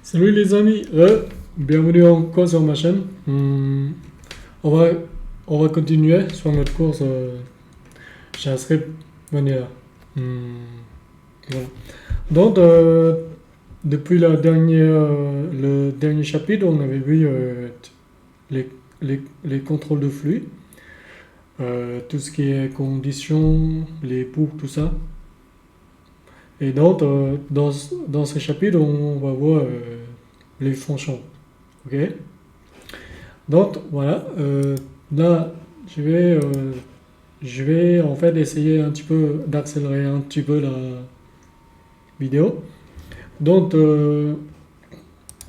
Salut les amis, bienvenue encore sur ma chaîne. On va, on va continuer sur notre course JavaScript Vanilla. Voilà. Donc, depuis le dernier chapitre, on avait vu les, les contrôles de flux, tout ce qui est conditions, les pour, tout ça. Et donc, dans ce chapitre, on va voir les fonctions. Ok? Donc, voilà. Là, je vais, euh, je vais en fait essayer un petit peu d'accélérer un petit peu la vidéo. Donc,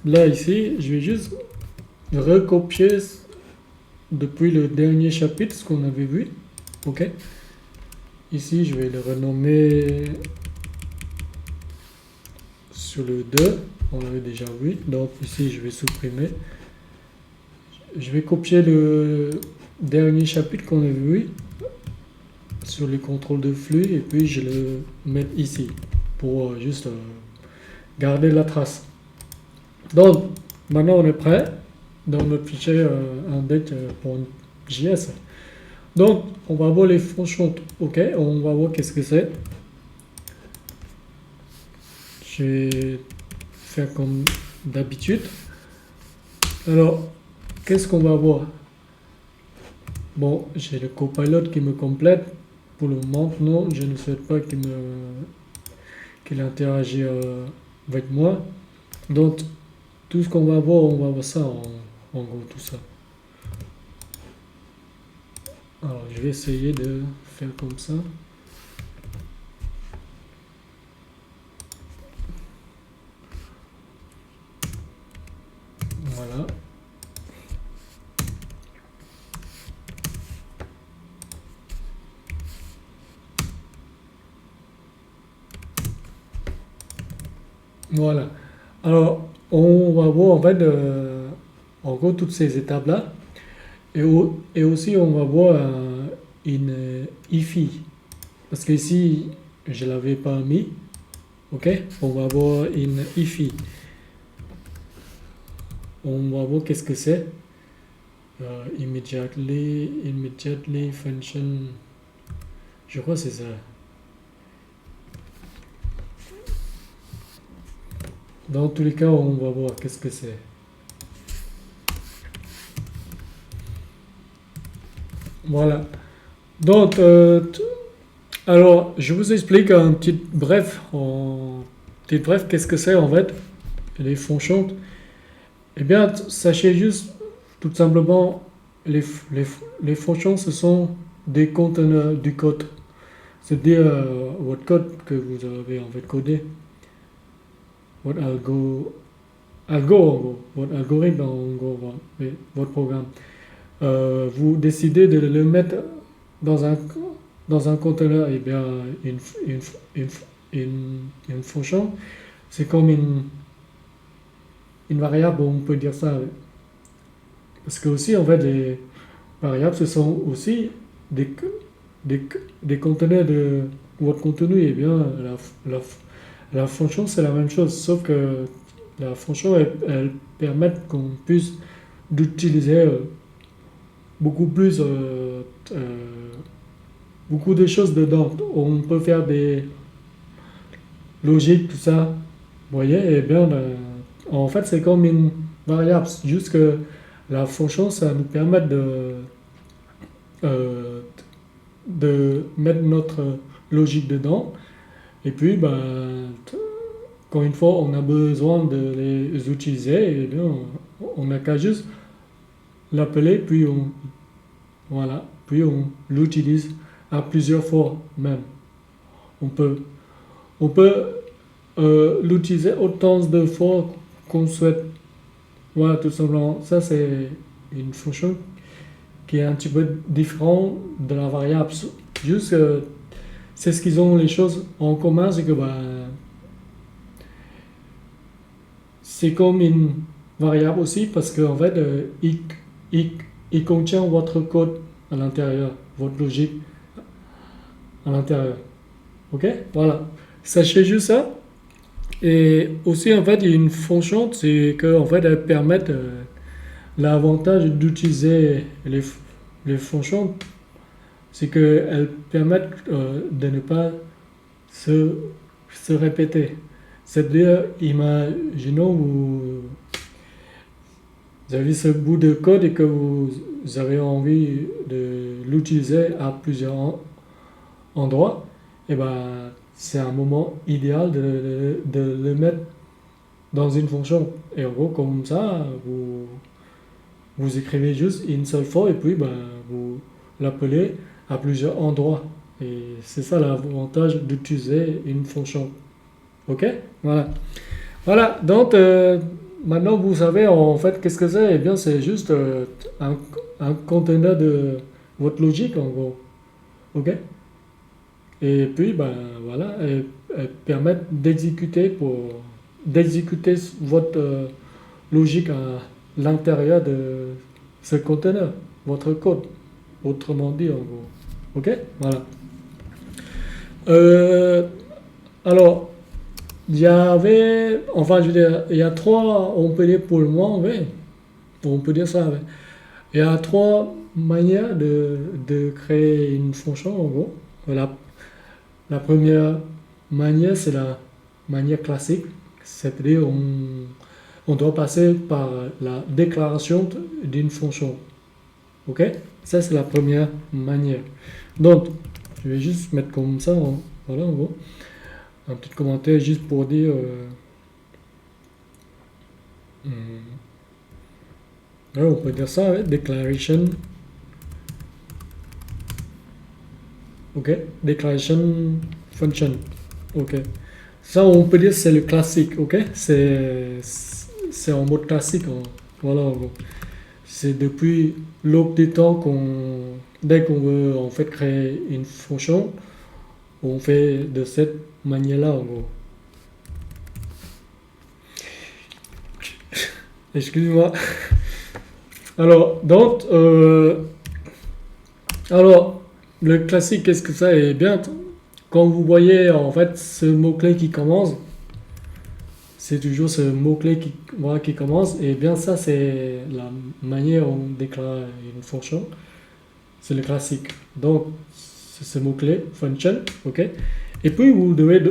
là, ici, je vais juste recopier depuis le dernier chapitre ce qu'on avait vu. Ok? Ici, je vais le renommer sur le 2. On l'avait déjà vu. Donc, ici, je vais supprimer. Je vais copier le dernier chapitre qu'on a vu sur les contrôles de flux et puis je le mets ici pour juste garder la trace. Donc maintenant on est prêt dans notre fichier index.js. Donc on va voir les fonctions. Ok, on va voir qu'est-ce que c'est. Je vais faire comme d'habitude. Alors qu'est-ce qu'on va voir? Bon, j'ai le copilote qui me complète. Pour le moment, non, je ne souhaite pas qu'il interagisse avec moi. Donc, tout ce qu'on va voir, on va voir ça en gros, tout ça. Alors, je vais essayer de faire comme ça. Voilà. Voilà. Alors, on va voir en fait, en gros, toutes ces étapes-là. Et aussi, on va voir une IFI. Parce que ici, je ne l'avais pas mis. Ok? On va voir une IFI. On va voir qu'est-ce que c'est. Immediately function. Je crois que c'est ça. Dans tous les cas, on va voir qu'est-ce que c'est. Voilà. Donc, alors, je vous explique petit bref, qu'est-ce que c'est en fait, les fonctions. Eh bien, sachez juste, tout simplement, les fonctions, ce sont des conteneurs du code. C'est-à-dire votre code que vous avez en fait codé, votre algo en gros, votre algorithme en gros, votre programme. Vous décidez de le mettre dans un, dans un conteneur, et bien une, une, une fonction, c'est comme une variable, on peut dire ça. Parce que aussi, en fait, les variables, ce sont aussi des, des, des conteneurs de votre contenu. Et bien, la fonction, c'est la même chose, sauf que la fonction, elle permet qu'on puisse d'utiliser beaucoup plus, beaucoup de choses dedans. On peut faire des logiques, tout ça. Vous voyez, et bien, en fait, c'est comme une variable. Juste que la fonction, ça nous permet euh, de mettre notre logique dedans. Et puis, ben, quand une fois on a besoin de les utiliser, et bien, on n'a qu'à juste l'appeler, puis voilà, puis on l'utilise à plusieurs fois même. On peut, on peut l'utiliser autant de fois qu'on souhaite. Voilà, tout simplement. Ça, c'est une fonction qui est un petit peu différente de la variable. Juste que c'est ce qu'ils ont les choses en commun, c'est que c'est comme une variable aussi parce qu'en fait, il contient votre code à l'intérieur, votre logique à l'intérieur. Ok? Voilà. Sachez juste ça. Et aussi, en fait, il y a une fonction, c'est qu'en fait, elle permet l'avantage d'utiliser les fonctions, c'est qu'elles permettent de ne pas se, se répéter. C'est-à-dire, imaginons vous avez ce bout de code et que vous avez envie de l'utiliser à plusieurs endroits, et ben c'est un moment idéal de le mettre dans une fonction. Et en gros, comme ça, vous écrivez juste une seule fois et puis ben, vous l'appelez à plusieurs endroits. Et c'est ça l'avantage d'utiliser une fonction. Ok? Voilà. Voilà, donc maintenant vous savez en fait qu'est-ce que c'est. Eh bien, c'est juste un conteneur de votre logique en gros. Ok? Et puis, ben voilà, elles permettent d'exécuter votre logique à l'intérieur de ce conteneur, votre code, autrement dit en gros. Ok? Voilà. Euh, alors, il y avait, enfin, je veux dire, il y a trois, on peut dire pour le moment, oui, on peut dire ça, oui. Il y a trois manières de créer une fonction en gros. Voilà. La première manière, c'est la manière classique, c'est-à-dire on doit passer par la déclaration d'une fonction. Ok? Ça, c'est la première manière. Donc, je vais juste mettre comme ça, voilà, en gros, un petit commentaire juste pour dire. Ouais, on peut dire ça, ouais, declaration. Ok? Declaration function. Ok? Ça, on peut dire c'est le classique. Ok? C'est en mode classique. Voilà, en gros. C'est depuis l'aube des temps dès qu'on veut en fait créer une fonction, on fait de cette manière-là, en gros. Excuse-moi. Alors, donc, alors, le classique, qu'est-ce que ça est bien? Quand vous voyez en fait ce mot-clé qui commence, c'est toujours ce mot-clé qui, voilà, qui commence, et bien ça, c'est la manière dont on déclare une fonction. C'est le classique. Donc, c'est ce mot-clé, function, ok? Et puis, vous devez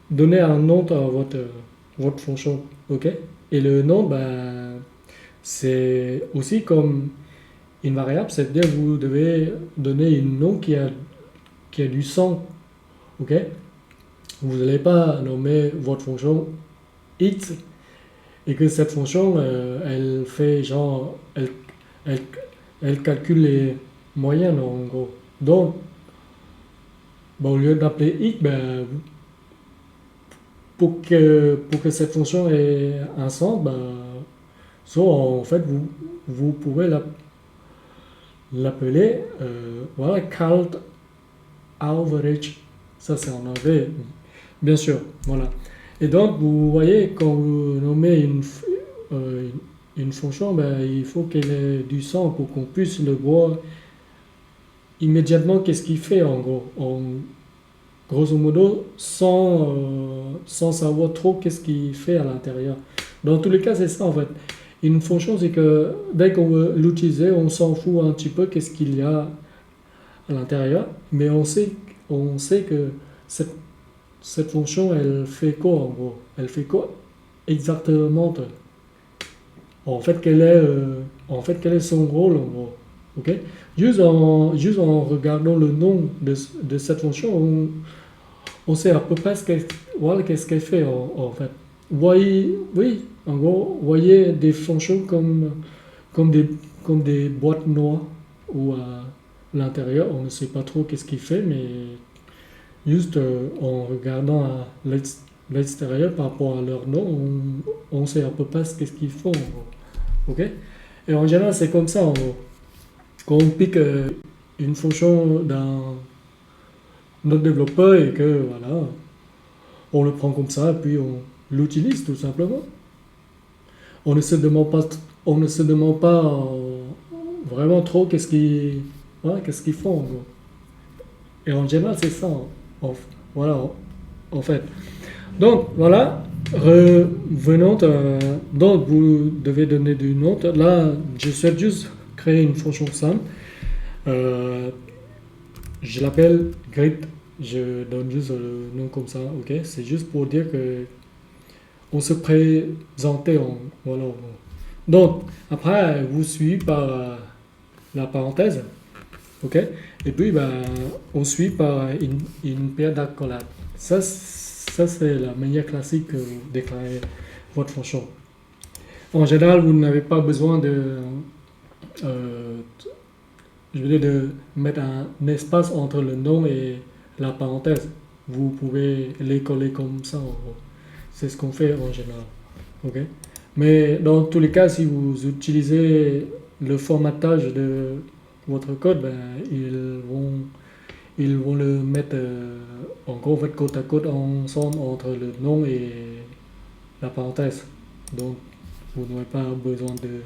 donner un nom à votre fonction, ok? Et le nom, ben, c'est aussi comme une variable, c'est-à-dire que vous devez donner un nom qui a du sens, ok? Vous n'allez pas nommer votre fonction x et que cette fonction, elle fait genre, elle, elle calcule les moyennes en gros. Donc, ben, au lieu d'appeler x, ben, pour que cette fonction ait un sens, ben, soit en fait vous pouvez l'appeler voilà, called average. Ça c'est en anglais, bien sûr. Voilà. Et donc, vous voyez, quand vous nommez euh, une fonction, ben, il faut qu'elle ait du sens pour qu'on puisse le voir immédiatement qu'est-ce qu'il fait en gros. Grosso modo, sans savoir trop qu'est-ce qu'il fait à l'intérieur. Dans tous les cas, c'est ça en fait. Une fonction, c'est que dès qu'on veut l'utiliser, on s'en fout un petit peu qu'est-ce qu'il y a à l'intérieur, mais on sait que cette, cette fonction, elle fait quoi en gros? Elle fait quoi exactement? En fait, quel est son rôle en gros? Ok? Juste en regardant le nom de cette fonction, on sait à peu près voilà, qu'est-ce qu'elle fait en fait. Voyez, oui, en gros, voyez des fonctions comme des, comme des boîtes noires où à l'intérieur, on ne sait pas trop qu'est-ce qu'il fait, mais juste en regardant à l'extérieur par rapport à leur nom, on sait à peu près qu'est-ce qu'ils font. En gros. Ok? Et en général, c'est comme ça en gros. Quand on pique une fonction d'un notre développeur et que voilà, on le prend comme ça et puis on l'utilise tout simplement. On ne se demande pas, on ne se demande pas vraiment trop qu'est-ce qu'ils font en gros. Et en général c'est ça, voilà, en fait. Donc voilà, revenons, donc vous devez donner du nom. Là, je souhaite juste créer une fonction simple. Euh, je l'appelle grid. Je donne juste le nom comme ça, ok? C'est juste pour dire que on se présentait en voilà. Donc après, vous suivez par la parenthèse, ok? Et puis on suit par une paire d'accolades. Ça c'est la manière classique que vous déclarez votre fonction. En général, vous n'avez pas besoin euh, je veux dire de mettre un espace entre le nom et la parenthèse. Vous pouvez les coller comme ça, en gros. C'est ce qu'on fait en général. Ok? Mais dans tous les cas, si vous utilisez le formatage de votre code, ils vont le mettre en gros fait, côte à côte ensemble entre le nom et la parenthèse. Donc, vous n'aurez pas besoin de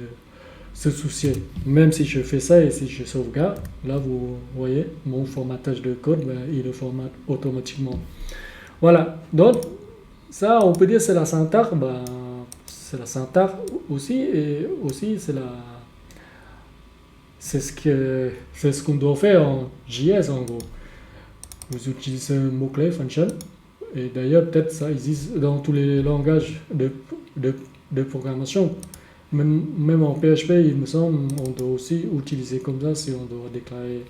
se soucier. Même si je fais ça et si je sauvegarde, là vous voyez, mon formatage de code, il le formate automatiquement. Voilà. Donc, ça, on peut dire c'est la syntaxe. C'est la syntaxe aussi et aussi c'est ce qu'on doit faire en JS en gros. Vous utilisez un mot-clé function et d'ailleurs peut-être ça existe dans tous les langages de, de programmation. Même en PHP, il me semble, on doit aussi utiliser comme ça si on doit déclarer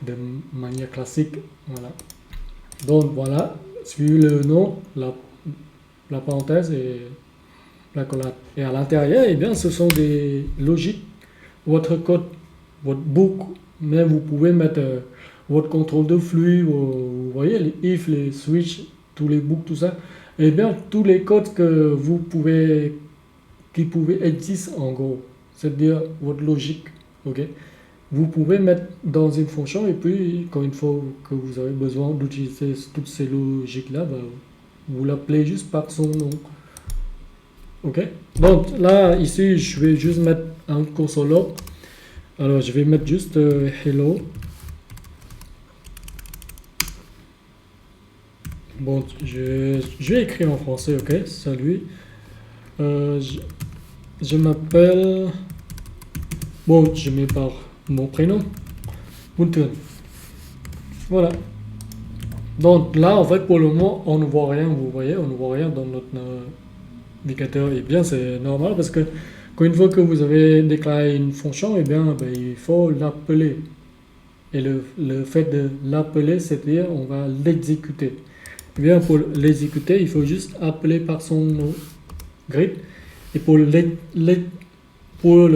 de manière classique. Voilà. Donc voilà, suivez le nom, la parenthèse et l'accolade. Et à l'intérieur, eh bien, ce sont des logiques. Votre code, votre boucle, même vous pouvez mettre votre contrôle de flux, vous voyez, les if, les switch, tous les boucles, tout ça. Eh bien, tous les codes que vous pouvez qui pouvait exister en gros, c'est-à-dire votre logique, ok? Vous pouvez mettre dans une fonction et puis quand une fois que vous avez besoin d'utiliser toutes ces logiques-là, vous l'appelez juste par son nom, ok? Donc là, ici, je vais juste mettre un console log. Alors je vais mettre juste hello. Bon, je vais écrire en français, ok? Salut. Euh, je, je m'appelle. Bon, je mets par mon prénom. Gunther. Voilà. Donc là, en fait, pour le moment, on ne voit rien, vous voyez, on ne voit rien dans notre navigateur. Et bien, c'est normal parce que quand une fois que vous avez déclaré une fonction, et bien, il faut l'appeler. Et le fait de l'appeler, c'est-à-dire on va l'exécuter. Et bien, pour l'exécuter, il faut juste appeler par son nom, grid. Et pour le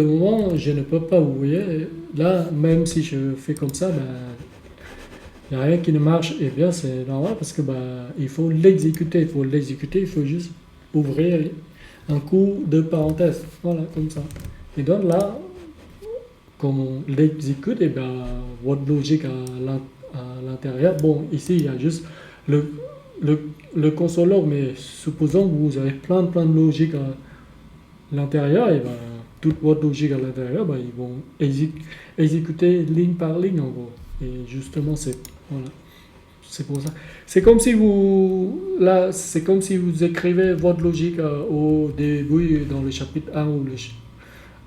moment, je ne peux pas, vous voyez. Là, même si je fais comme ça, il n'y a rien qui ne marche. Et bien, c'est normal parce que il faut l'exécuter. Pour l'exécuter, il faut juste ouvrir un coup de parenthèse. Voilà, comme ça. Et donc là, comme on l'exécute, et bien, votre logique à l'intérieur. Bon, ici, il y a juste le, le console log, mais supposons que vous avez plein de logique à l'intérieur, et toute votre logique à l'intérieur, ils vont exécuter ligne par ligne en gros. Et justement, voilà, c'est pour ça. C'est comme si vous écrivez votre logique au début dans le chapitre 1 ou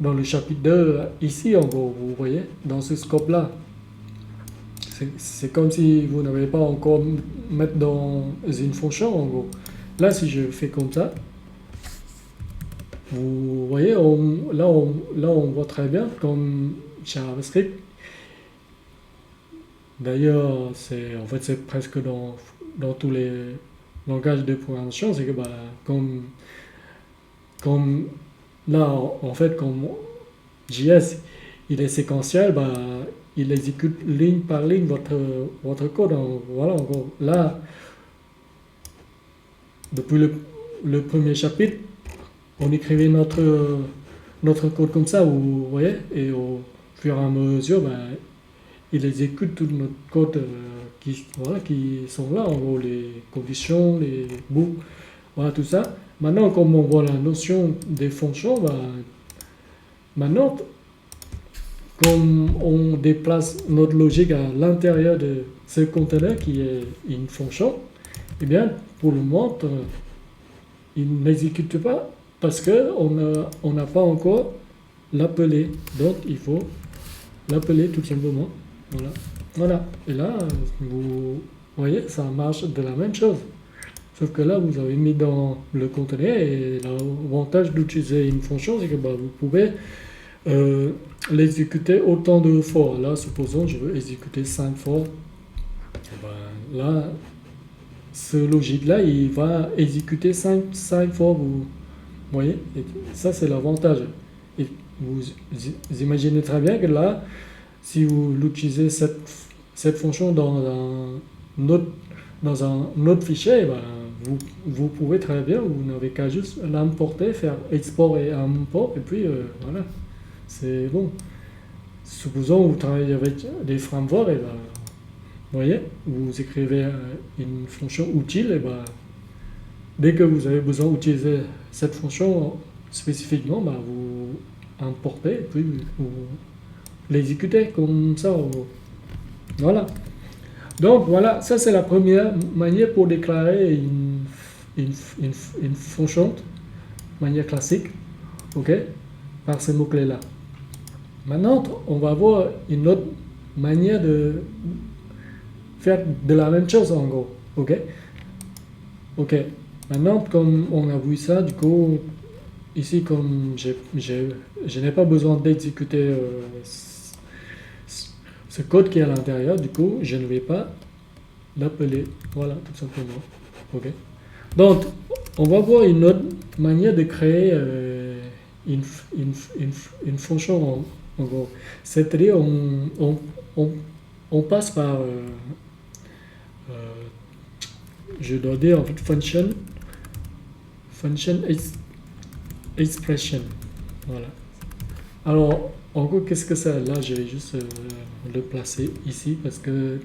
dans le chapitre 2 ici en gros, vous voyez, dans ce scope-là. C'est comme si vous n'avez pas encore mettre dans une fonction en gros. Là, si je fais comme ça, vous voyez, là, on voit très bien comme JavaScript. D'ailleurs, c'est presque dans tous les langages de programmation, c'est que comme là, en fait, comme JS, il est séquentiel, il exécute ligne par ligne votre code. Voilà, en gros. Là, depuis le premier chapitre, on écrivait notre code comme ça, vous voyez, et au fur et à mesure, il exécute tout notre code qui sont là, en gros, les conditions, les boucles, voilà tout ça. Maintenant, comme on voit la notion des fonctions, maintenant, comme on déplace notre logique à l'intérieur de ce conteneur qui est une fonction, eh bien, pour le moment, il n'exécute pas parce qu'on n'a pas encore l'appelé. Donc il faut l'appeler tout simplement. Voilà. Voilà. Et là, vous voyez, ça marche de la même chose. Sauf que là, vous avez mis dans le conteneur et l'avantage d'utiliser une fonction, c'est que bah, vous pouvez l'exécuter autant de fois. Là, supposons je veux exécuter 5 fois. Et ben, là, ce logique-là, il va exécuter 5 fois. Vous voyez? Et ça, c'est l'avantage. Et vous imaginez très bien que là, si vous l'utilisez cette fonction dans un autre fichier, ben, vous pouvez très bien, vous n'avez qu'à juste l'importer, faire export et import, et puis voilà, c'est bon. Supposons que vous travaillez avec des frameworks, et ben, vous voyez, vous écrivez une fonction utile, et ben, dès que vous avez besoin d'utiliser cette fonction spécifiquement, ben, vous importez, et puis vous l'exécutez comme ça. Voilà. Donc voilà, ça c'est la première manière pour déclarer une fonction, manière classique, ok, par ces mots-clés là. Maintenant, on va voir une autre manière de faire de la même chose en gros, ok. Ok, maintenant comme on a vu ça, du coup, ici comme je n'ai pas besoin d'exécuter ce code qui est à l'intérieur, du coup, je ne vais pas l'appeler. Voilà, tout simplement. Ok. Donc, on va voir une autre manière de créer une fonction en gros. C'est-à-dire, on passe par, je dois dire en fait, function expression. Voilà. Alors, en gros, qu'est-ce que c'est? Là, je vais juste le placer ici parce que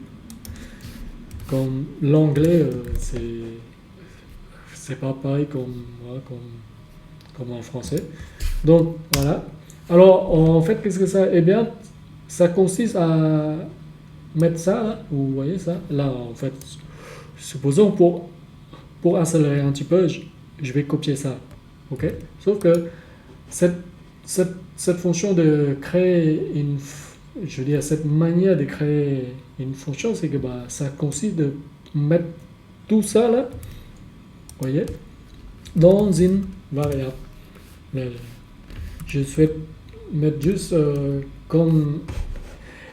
comme l'anglais, c'est pas pareil comme en français. Donc, voilà. Alors, en fait, qu'est-ce que ça? Eh bien, ça consiste à mettre ça, là, vous voyez ça? Là, en fait, supposons pour accélérer un petit peu, je vais copier ça. Ok? Sauf que cette fonction de créer je veux dire, cette manière de créer une fonction, c'est que bah, ça consiste de mettre tout ça là, vous voyez, dans une variable. Mais je souhaite mettre juste comme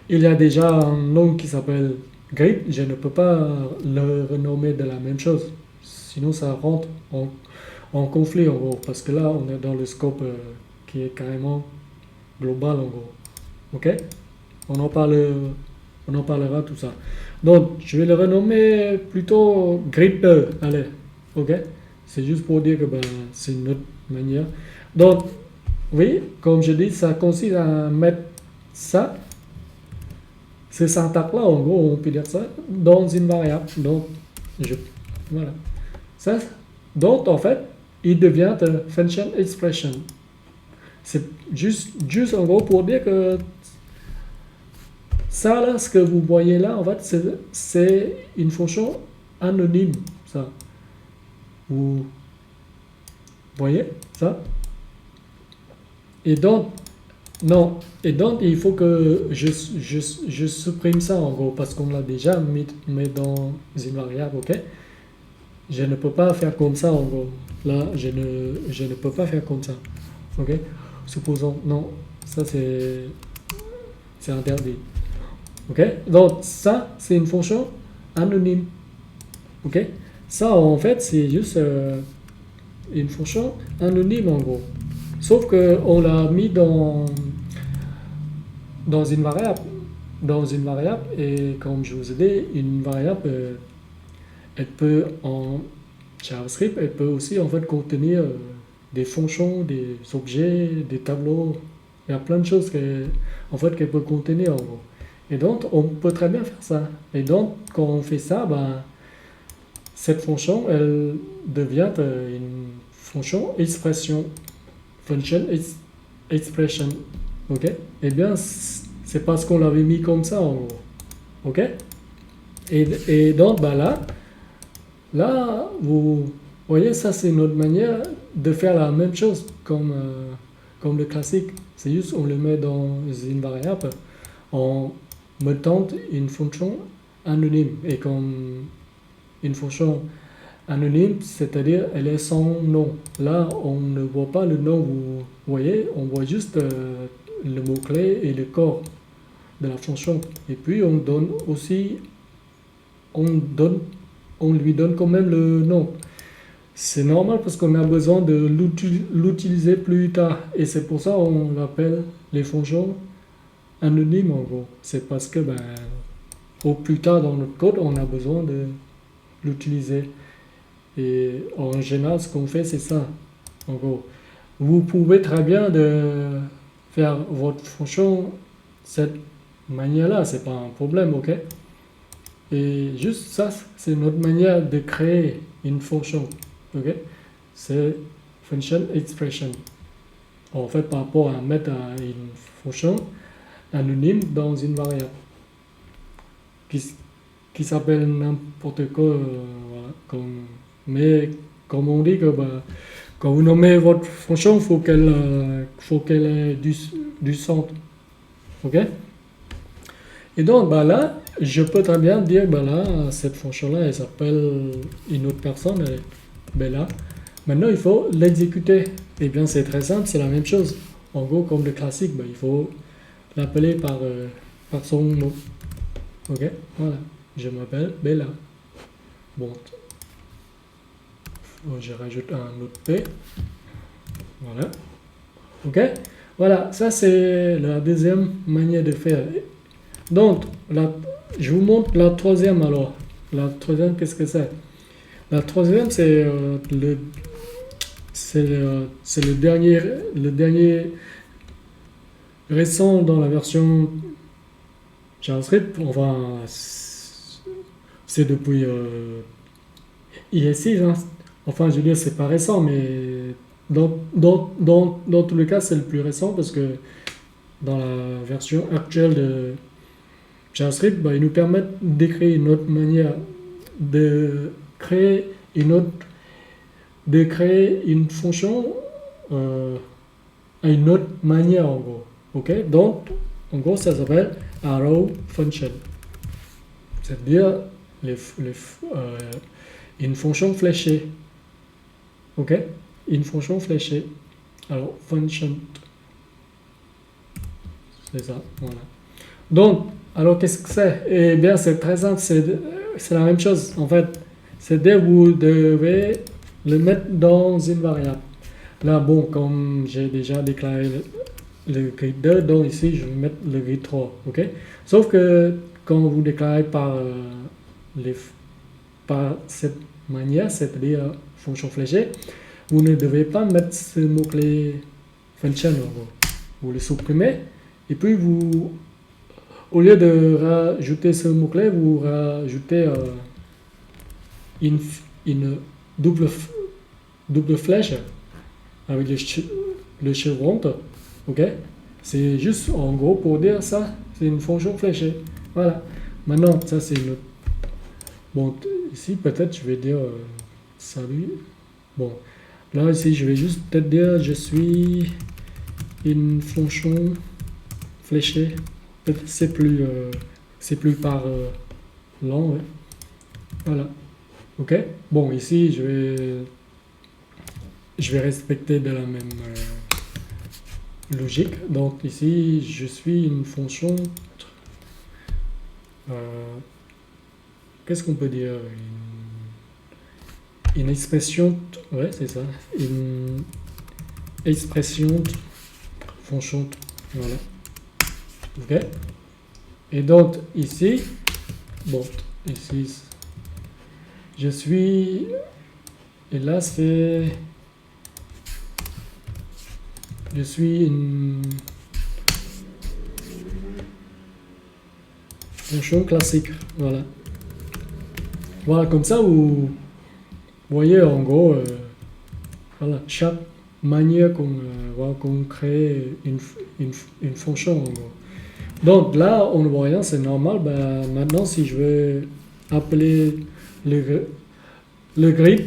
il y a déjà un nom qui s'appelle grid, je ne peux pas le renommer de la même chose. Sinon, ça rentre en conflit en gros, parce que là, on est dans le scope qui est carrément global en gros. Ok? On en parlera tout ça. Donc, je vais le renommer plutôt Gripper. Allez, ok? C'est juste pour dire que ben, c'est une autre manière. Donc, oui, comme je dis, ça consiste à mettre ça, ce syntaxe-là, en gros, on peut dire ça, dans une variable. Donc, voilà. Ça, donc, en fait, il devient function expression. C'est juste en gros pour dire que ça, là, ce que vous voyez là, en fait, c'est une fonction anonyme, ça. Vous voyez ça? Et donc, non. Et donc, il faut que je supprime ça, en gros, parce qu'on l'a déjà mis dans une variable, ok? Je ne peux pas faire comme ça, en gros. Là, je ne peux pas faire comme ça, ok? Supposons, non, ça c'est interdit. Ok? Donc ça, c'est une fonction anonyme. Ok? Ça, en fait, c'est juste une fonction anonyme en gros. Sauf qu'on l'a mis dans une variable. Dans une variable, et comme je vous ai dit, une variable, elle peut en JavaScript, elle peut aussi en fait contenir des fonctions, des objets, des tableaux. Il y a plein de choses qu'elle peut contenir en gros. Et donc, on peut très bien faire ça. Et donc, quand on fait ça, ben, cette fonction, elle devient une fonction expression. Function expression. Ok? Eh bien, c'est parce qu'on l'avait mis comme ça en gros. Ok? Et donc, ben là, vous voyez, ça c'est une autre manière de faire la même chose comme le classique. C'est juste on le met dans une variable en mettant une fonction anonyme. Et comme une fonction anonyme, c'est-à-dire elle est sans nom. Là, on ne voit pas le nom, vous voyez, on voit juste le mot-clé et le corps de la fonction. Et puis on donne aussi, on lui donne quand même le nom. C'est normal parce qu'on a besoin de l'utiliser plus tard. Et c'est pour ça qu'on l'appelle les fonctions anonymes en gros. C'est parce que au plus tard dans notre code, on a besoin de l'utiliser. Et en général, ce qu'on fait, c'est ça. En gros, vous pouvez très bien faire votre fonction de cette manière-là, c'est pas un problème, ok? Et juste ça, c'est notre manière de créer une fonction, ok? C'est function expression. En fait, par rapport à mettre une fonction anonyme dans une variable qui s'appelle n'importe quoi, voilà, mais comme on dit que quand vous nommez votre fonction, il faut qu'elle ait du sens. Ok? Et donc là, je peux très bien dire là, cette fonction-là, elle s'appelle une autre personne, là. Maintenant, il faut l'exécuter. Et bien, c'est très simple, c'est la même chose. En gros, comme le classique, il faut l'appeler par son nom. Ok? Voilà. Je m'appelle Bella. Bon. Je rajoute un autre P. Voilà. Ok? Voilà, ça c'est la deuxième manière de faire. Donc, je vous montre la troisième alors. La troisième, qu'est-ce que c'est? La troisième, c'est le dernier récent dans la version JavaScript. Enfin, c'est depuis IS6. Hein. Enfin, je veux dire, c'est pas récent, mais dans tous les cas, c'est le plus récent parce que dans la version actuelle de JavaScript, ils nous permettent d'écrire une autre manière de créer une fonction à une autre manière en gros. Ok, donc en gros ça s'appelle arrow function, c'est-à-dire une fonction fléchée. Ok, une fonction fléchée. Alors function, c'est ça, voilà. Donc, alors qu'est-ce que c'est? Eh bien, c'est très simple, c'est la même chose en fait. C'est-à-dire vous devez le mettre dans une variable. Là, bon, comme j'ai déjà déclaré le grid 2, donc ici je vais mettre le grid 3, ok? Sauf que quand vous déclarez par cette manière, c'est-à-dire fonction fléchée, vous ne devez pas mettre ce mot-clé function en gros. Vous le supprimez et puis vous, au lieu de rajouter ce mot-clé, vous rajoutez une double flèche avec le chevron, ok? C'est juste en gros pour dire ça, c'est une fonction fléchée. Voilà. Maintenant, ça c'est une autre. Bon, ici peut-être je vais dire salut. Bon, là ici je vais juste peut-être dire je suis une fonction fléchée. C'est plus parlant, ouais. Voilà. Ok. Bon, ici je vais respecter de la même logique. Donc ici je suis une fonction. Qu'est-ce qu'on peut dire? Une expression. Ouais, c'est ça. Une expression fonction. Voilà. Ok. Et donc ici, bon, ici, je suis, et là c'est, je suis une fonction classique, voilà. Voilà, comme ça vous voyez en gros, voilà, chaque manière qu'on crée une fonction en gros. Donc là, on ne voit rien, c'est normal. Maintenant, si je veux appeler le grid,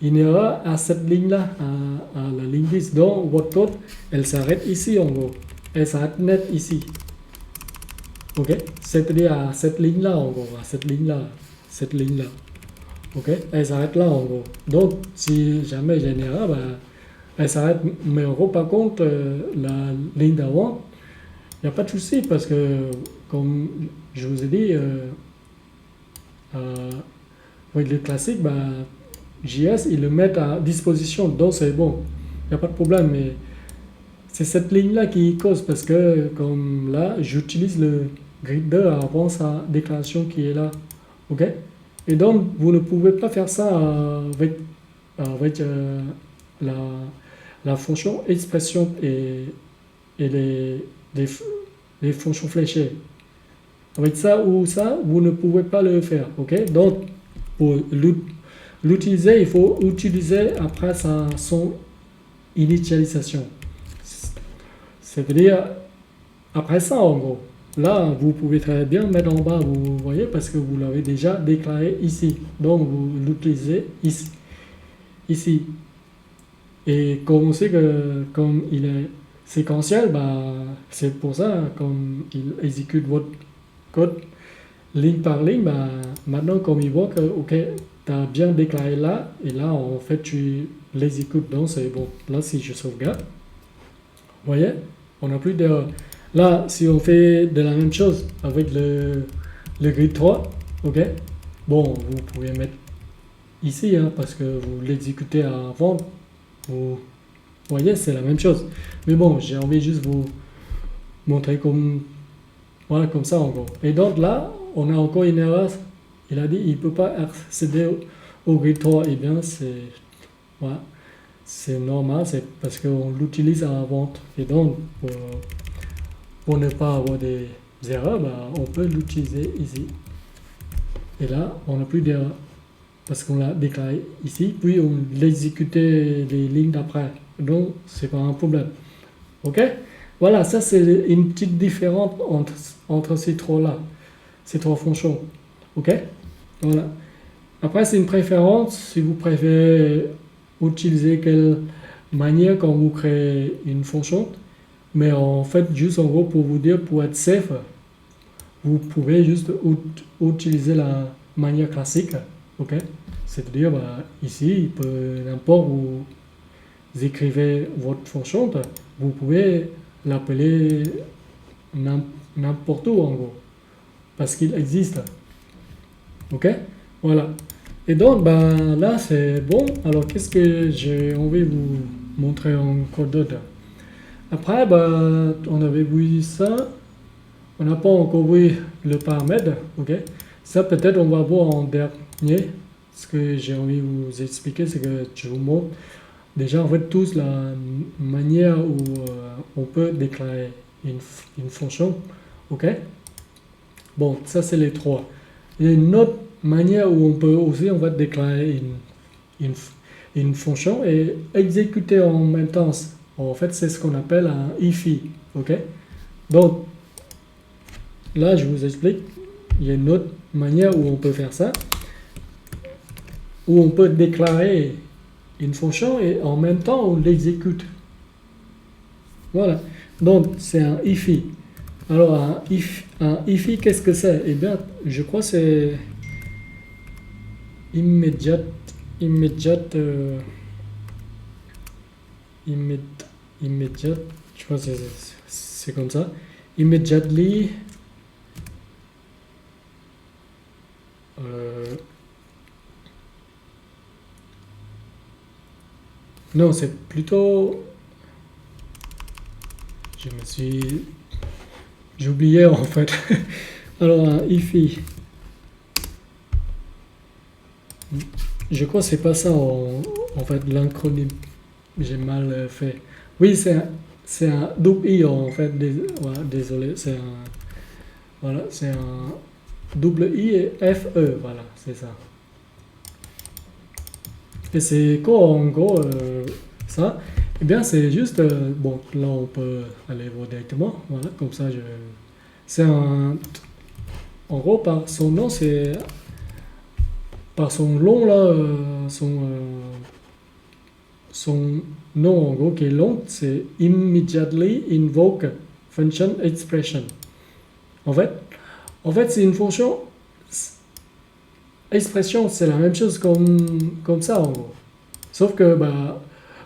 une erreur à cette ligne-là, à la ligne 10. Donc, votre code, elle s'arrête ici en gros. Elle s'arrête net ici. Ok? C'est-à-dire à cette ligne-là en gros, à cette ligne-là, cette ligne-là. Ok? Elle s'arrête là en gros. Donc, si jamais j'ai une erreur, bah, elle s'arrête. Mais en gros, par contre, la ligne d'avant, il n'y a pas de souci parce que, comme je vous ai dit, avec le classique, bah, JS, ils le mettent à disposition, donc c'est bon, il n'y a pas de problème. Mais c'est cette ligne-là qui cause parce que, comme là, j'utilise le gridder avant sa déclaration qui est là. Ok? Et donc, vous ne pouvez pas faire ça avec la, la fonction expression et les fonctions fléchées. Avec ça ou ça, vous ne pouvez pas le faire. Ok? Donc, pour l'utiliser, il faut utiliser après son initialisation. C'est-à-dire, après ça, en gros. Là, vous pouvez très bien mettre en bas, vous voyez, parce que vous l'avez déjà déclaré ici. Donc, vous l'utilisez ici. Et comme on sait que comme il est séquentiel, bah, c'est pour ça, comme il exécute votre code ligne par ligne, bah, maintenant, comme il voit que, ok, tu as bien déclaré là, et là, en fait, tu l'exécutes, donc c'est bon. Là, si je sauvegarde, vous voyez, on n'a plus d'erreur. Là, si on fait de la même chose avec le grid 3, ok, bon, vous pouvez mettre ici, hein, parce que vous l'exécutez avant, vous voyez, c'est la même chose. Mais bon, j'ai envie juste vous montrer comme, voilà, comme ça en gros. Et donc là, on a encore une erreur. Il a dit il ne peut pas accéder au grid 3. Eh bien, voilà, c'est normal, c'est parce qu'on l'utilise à la vente. Et donc, pour ne pas avoir des erreurs, bah, on peut l'utiliser ici. Et là, on n'a plus d'erreur. Parce qu'on l'a déclaré ici, puis on l'exécutait les lignes d'après. Donc, c'est pas un problème. Ok? Voilà, ça c'est une petite différence entre ces trois-là, ces trois fonctions. Ok? Voilà. Après, c'est une préférence, si vous préférez utiliser quelle manière quand vous créez une fonction. Mais en fait, juste en gros, pour vous dire, pour être safe, vous pouvez juste utiliser la manière classique. Ok? C'est-à-dire, bah, ici, n'importe où vous écrivez votre fonction, vous pouvez l'appeler n'importe où en gros, parce qu'il existe. Ok? Voilà. Et donc, ben, là, c'est bon. Alors, qu'est-ce que j'ai envie de vous montrer encore d'autre? Après, ben, on avait vu ça. On n'a pas encore vu le paramètre. Ok? Ça, peut-être, on va voir en dernier. Ce que j'ai envie de vous expliquer, c'est que je vous montre déjà, en fait, tous la manière où on peut déclarer une fonction. Ok? Bon, ça, c'est les trois. Il y a une autre manière où on peut aussi, on va déclarer une fonction et exécuter en même temps. En fait, c'est ce qu'on appelle un IFI. Ok? Donc, là, je vous explique. Il y a une autre manière où on peut faire ça, où on peut déclarer une fonction et en même temps on l'exécute. Voilà. Donc, c'est un IFI. Alors, un IFI, qu'est-ce que c'est? Eh bien, je crois que c'est immédiate, immédiate, immédiate, je crois que c'est comme ça. Immediately, non, c'est plutôt, j'ai oublié en fait. Alors, un IFI. Je crois que c'est pas ça en fait, l'acronyme. J'ai mal fait. Oui, c'est un double I en fait. Voilà, désolé, c'est un double I et FE. Voilà, c'est ça. Et c'est quoi en gros ça? Eh bien, c'est juste. Bon, là on peut aller voir directement. Voilà, comme ça, c'est un. En gros, par son nom, c'est par son long là, son nom en gros qui est long, c'est immediately invoke function expression. En fait, c'est une fonction expression, c'est la même chose comme ça en gros. Sauf que bah,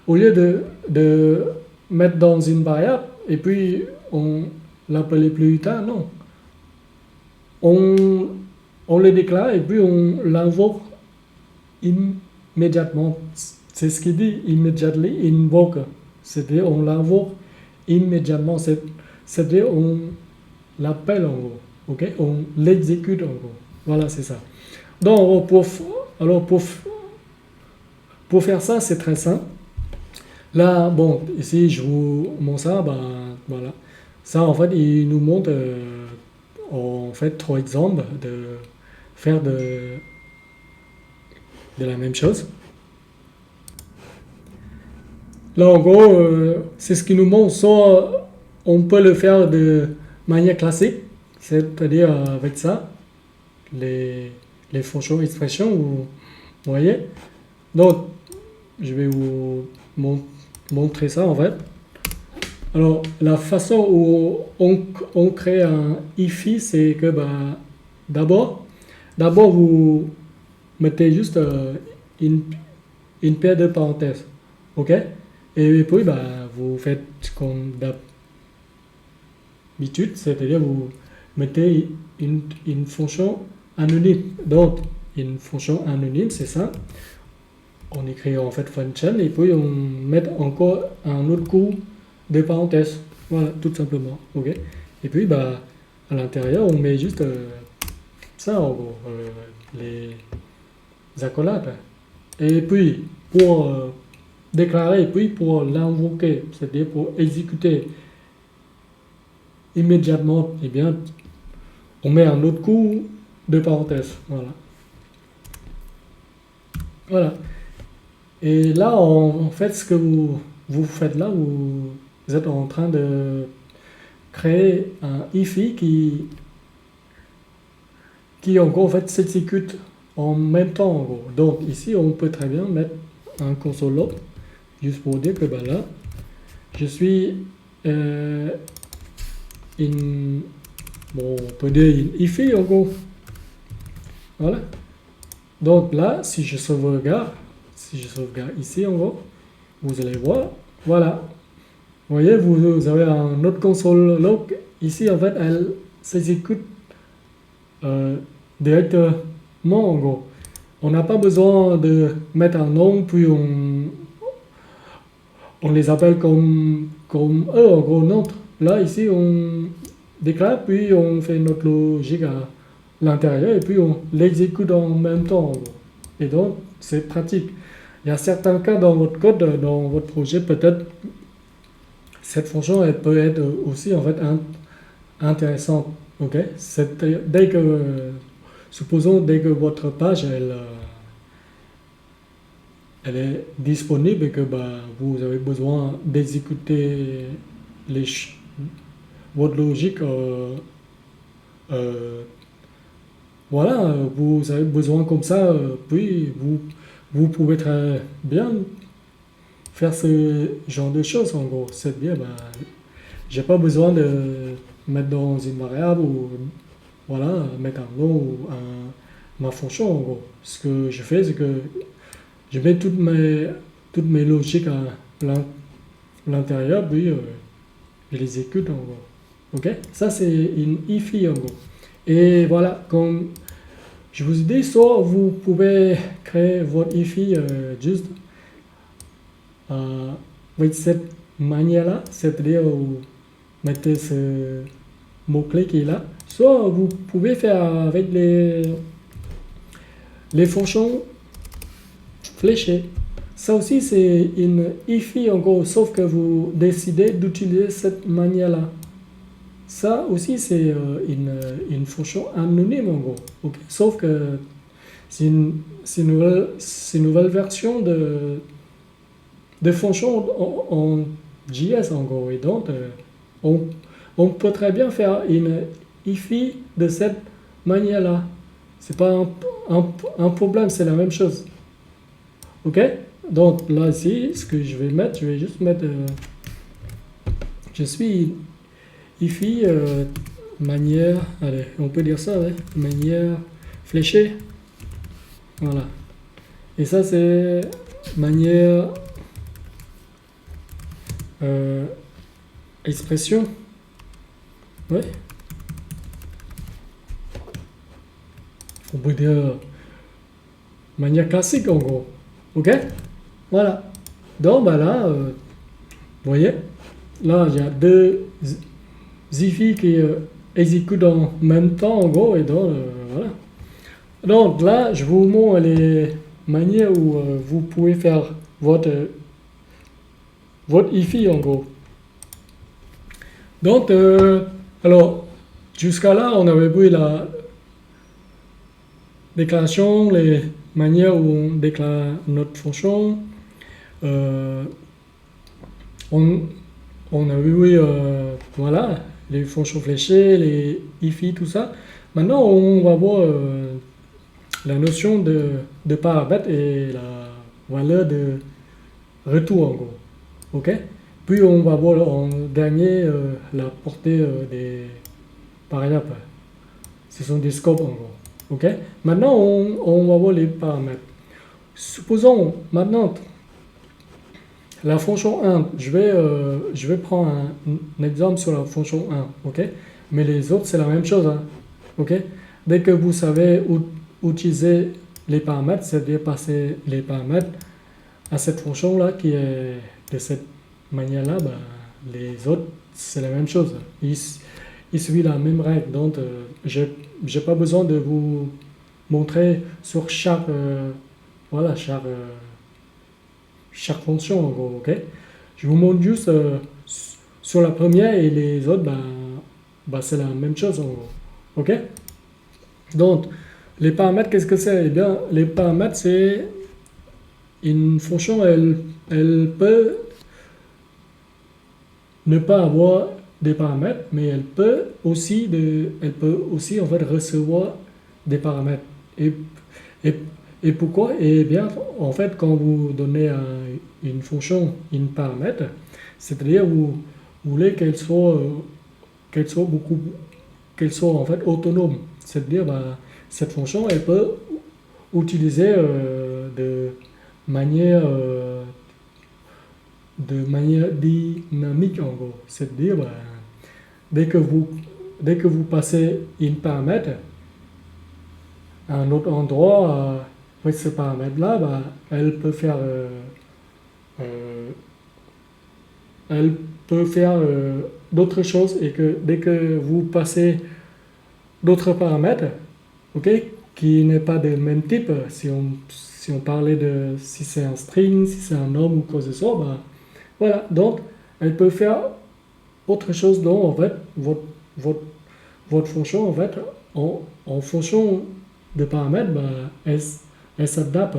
au lieu de mettre dans une variable et puis on l'appeler plus tard, non. On le déclare et puis on l'invoque immédiatement. C'est ce qu'il dit, immediately invoke. C'est-à-dire on l'invoque immédiatement. C'est-à-dire on l'appelle en gros. Okay? On l'exécute en gros. Voilà, c'est ça. Donc pour faire ça, c'est très simple. Là, bon, ici je vous montre ça, ben voilà. Ça en fait, il nous montre en fait 3 exemples de faire de la même chose. Là en gros, c'est ce qui nous montre. Soit on peut le faire de manière classique, c'est-à-dire avec ça, les fonctions expressions, vous voyez. Donc, je vais vous montrer ça en fait. Alors, la façon où on crée un IFI, c'est que bah, d'abord vous mettez juste une paire de parenthèses. OK? Et puis, bah, vous faites comme d'habitude, c'est-à-dire vous mettez une fonction anonyme. Donc, une fonction anonyme, c'est ça. On écrit en fait function et puis on met encore un autre coup de parenthèses. Voilà, tout simplement. OK? Et puis, bah, à l'intérieur, on met juste ça, en gros, les accolades. Et puis, pour déclarer, et puis pour l'invoquer, c'est-à-dire pour exécuter immédiatement, eh bien, on met un autre coup de parenthèse. Voilà. Voilà. Et là, en fait, ce que vous faites là, vous êtes en train de créer un IFI qui en gros, en fait, s'exécute en même temps, en gros. Donc, ici, on peut très bien mettre un console log, juste pour dire que ben là, je suis bon, on peut dire une IFI, en gros. Voilà. Donc là, si je sauvegarde ici, en gros, vous allez voir, voilà. Vous voyez, vous avez un autre console log. Ici, en fait, elle s'exécute directement, en gros. On n'a pas besoin de mettre un nom, puis on les appelle comme eux, en gros, notre. Là, ici, on déclare, puis on fait notre logique à l'intérieur, et puis on l'exécute en même temps, en gros. Et donc, c'est pratique. Il y a certains cas dans votre code, dans votre projet, peut-être cette fonction, elle peut être aussi en fait intéressante. Ok, supposons dès que votre page elle est disponible et que bah, vous avez besoin d'exécuter votre logique, voilà, vous avez besoin comme ça, puis vous pouvez très bien faire ce genre de choses en gros. C'est bien, bah, j'ai pas besoin de mettre dans une variable ou voilà, mettre un nom ou ma fonction en gros. Ce que je fais, c'est que je mets toutes mes logiques à l'intérieur, puis je les exécute en gros. Ok? Ça, c'est une IFI en gros. Et voilà, comme je vous ai dit, soit vous pouvez créer votre IFI juste avec cette manière-là, c'est-à-dire vous mettez ce mot-clé qui est là, soit vous pouvez faire avec les fonctions fléchées. Ça aussi, c'est une IFI en gros, sauf que vous décidez d'utiliser cette manière-là. Ça aussi, c'est une fonction anonyme en gros. Okay? Sauf que c'est une nouvelle version de fonction en JS en gros. Et donc, on peut très bien faire une IFI de cette manière-là. C'est pas un problème, c'est la même chose. Ok? Donc là ici, ce que je vais mettre, je vais juste mettre je suis ici manière, allez, on peut dire ça, ouais, manière fléchée. Voilà. Et ça c'est manière expression. Ouais. On peut dire manière classique en gros. Ok? Voilà. Donc bah là, vous voyez, là il y a deux Zifi qui exécutent en même temps en gros et donc voilà. Donc là, je vous montre les manières où vous pouvez faire votre IFI en gros. Donc, alors, jusqu'à là, on avait vu la déclaration, les manières où on déclare notre fonction. Euh, on a vu, voilà, les fonctions fléchées, les IFI, tout ça. Maintenant, on va voir la notion de paramètre et la valeur de retour en gros. Ok? Puis on va voir en dernier la portée des paramètres. Ce sont des scopes en gros. Ok? Maintenant on va voir les paramètres. Supposons maintenant la fonction 1, je vais prendre un exemple sur la fonction 1. Ok? Mais les autres c'est la même chose. Hein, ok? Dès que vous savez utiliser les paramètres, c'est-à-dire passer les paramètres à cette fonction-là qui est de cette manière-là, bah, les autres, c'est la même chose. Ils suivent la même règle. Donc, je n'ai pas besoin de vous montrer sur voilà, chaque fonction, en gros. Ok? Je vous montre juste sur la première et les autres, bah, c'est la même chose, en gros. Ok? Donc, les paramètres, qu'est-ce que c'est? Eh bien, les paramètres, c'est une fonction, elle peut ne pas avoir des paramètres, mais elle peut aussi en fait recevoir des paramètres. Et, et pourquoi? Eh bien, en fait, quand vous donnez à une fonction une paramètre, c'est-à-dire vous voulez qu'elle soit qu'elle soit en fait autonome. C'est-à-dire, bah, cette fonction, elle peut utiliser de manière dynamique en gros. C'est-à-dire, bah, dès que vous, dès que vous passez une paramètre à un autre endroit, avec ce paramètre-là, bah, euh, elle peut faire d'autres choses et que dès que vous passez d'autres paramètres, ok, qui n'est pas de même type, si on parlait de si c'est un string, si c'est un nombre ou quoi que ce soit, bah, voilà, donc elle peut faire autre chose dont en fait votre, votre fonction en fait en fonction de paramètres, bah, elle s'adapte.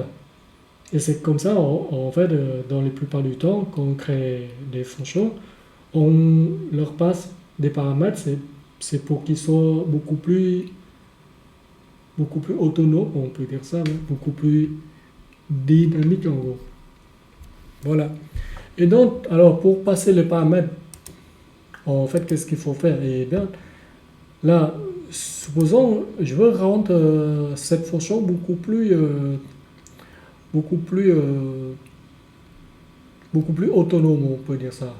Et c'est comme ça en fait dans la plupart du temps quand on crée des fonctions, on leur passe des paramètres, c'est pour qu'ils soient beaucoup plus autonomes, on peut dire ça, hein, beaucoup plus dynamiques en gros. Voilà. Et donc, alors pour passer les paramètres, en fait, qu'est-ce qu'il faut faire? Eh bien, là, supposons, je veux rendre cette fonction beaucoup plus, euh, beaucoup plus autonome, on peut dire ça.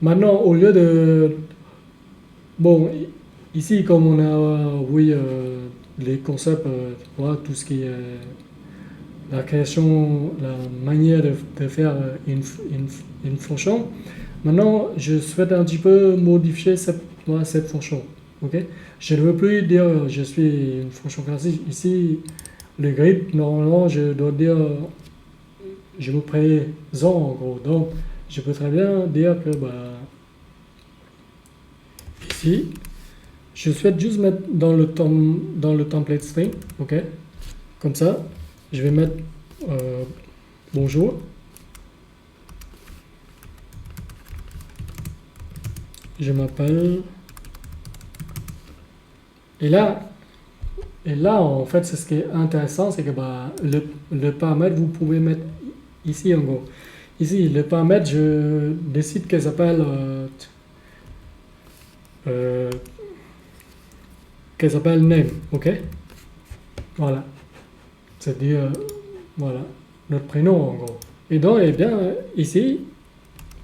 Maintenant, au lieu de, bon, ici, comme on a, oui, les concepts, voilà, tout ce qui est la création, la manière de faire une fonction. Maintenant, je souhaite un petit peu modifier voilà, cette fonction. Okay? Je ne veux plus dire je suis une fonction classique. Ici, le grid, normalement, je dois dire je me présente en gros. Donc, je peux très bien dire que bah, ici, je souhaite juste mettre dans le template string. Ok? Comme ça, je vais mettre bonjour. Je m'appelle. Et là, Et là, en fait, c'est ce qui est intéressant, c'est que le paramètre, vous pouvez mettre ici en gros. Ici, le paramètre, je décide qu'elle s'appelle euh, name, ok? Voilà, c'est-à-dire voilà notre prénom en gros. Et donc, eh bien, ici,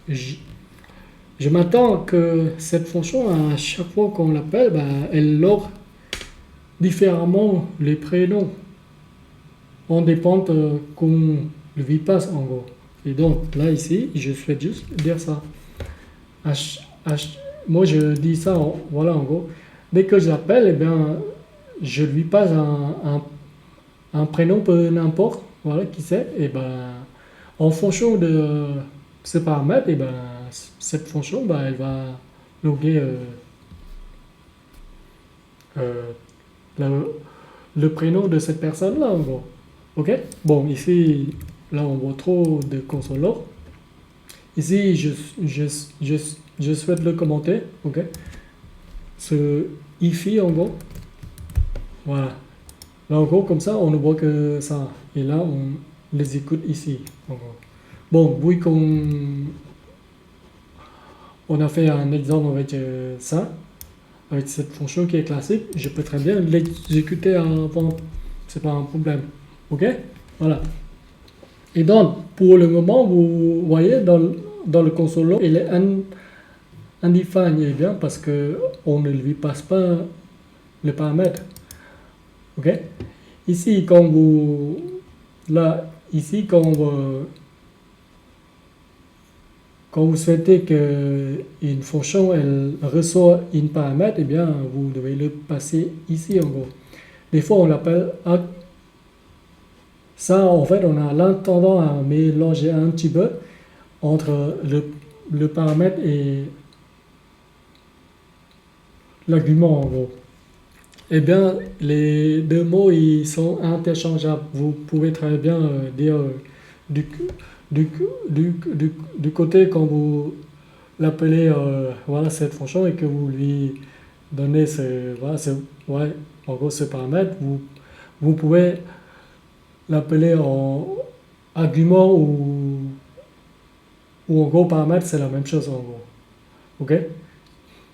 je, je m'attends que cette fonction, à chaque fois qu'on l'appelle, elle lore différemment les prénoms en dépend qu'on lui passe en gros. Et donc là ici, je souhaite juste dire ça. Moi je dis ça, voilà en gros. Dès que je l'appelle, eh bien, je lui passe un prénom peu n'importe, voilà qui c'est. Et ben, en fonction de ce paramètre, et ben, cette fonction, elle va loguer euh, le, le prénom de cette personne-là en gros. Ok? Bon, ici, là, on voit trop de consoles. Ici, je, je, je souhaite le commenter. Ok? Ce IFI, en gros. Voilà. Là, en gros, comme ça, on ne voit que ça. Et là, on les écoute ici, en gros. Bon, oui, on a fait un exemple avec ça, avec cette fonction qui est classique, je peux très bien l'exécuter avant. C'est pas un problème. Ok? Voilà. Et donc, pour le moment, vous voyez, dans le console, il est undefined, eh bien, parce qu'on ne lui passe pas le paramètre. Ok? Ici, là, ici, quand vous souhaitez qu'une fonction, elle reçoit un paramètre, eh bien, vous devez le passer ici, en gros. Des fois, on l'appelle ça, en fait, on a l'intendant à mélanger un petit peu entre le paramètre et l'argument en gros. Eh bien, les deux mots ils sont interchangeables. Vous pouvez très bien dire du, du, du côté quand vous l'appelez voilà, cette fonction et que vous lui donnez ouais, en gros ce paramètre, vous pouvez l'appeler en argument ou en gros paramètre, c'est la même chose en gros. Ok?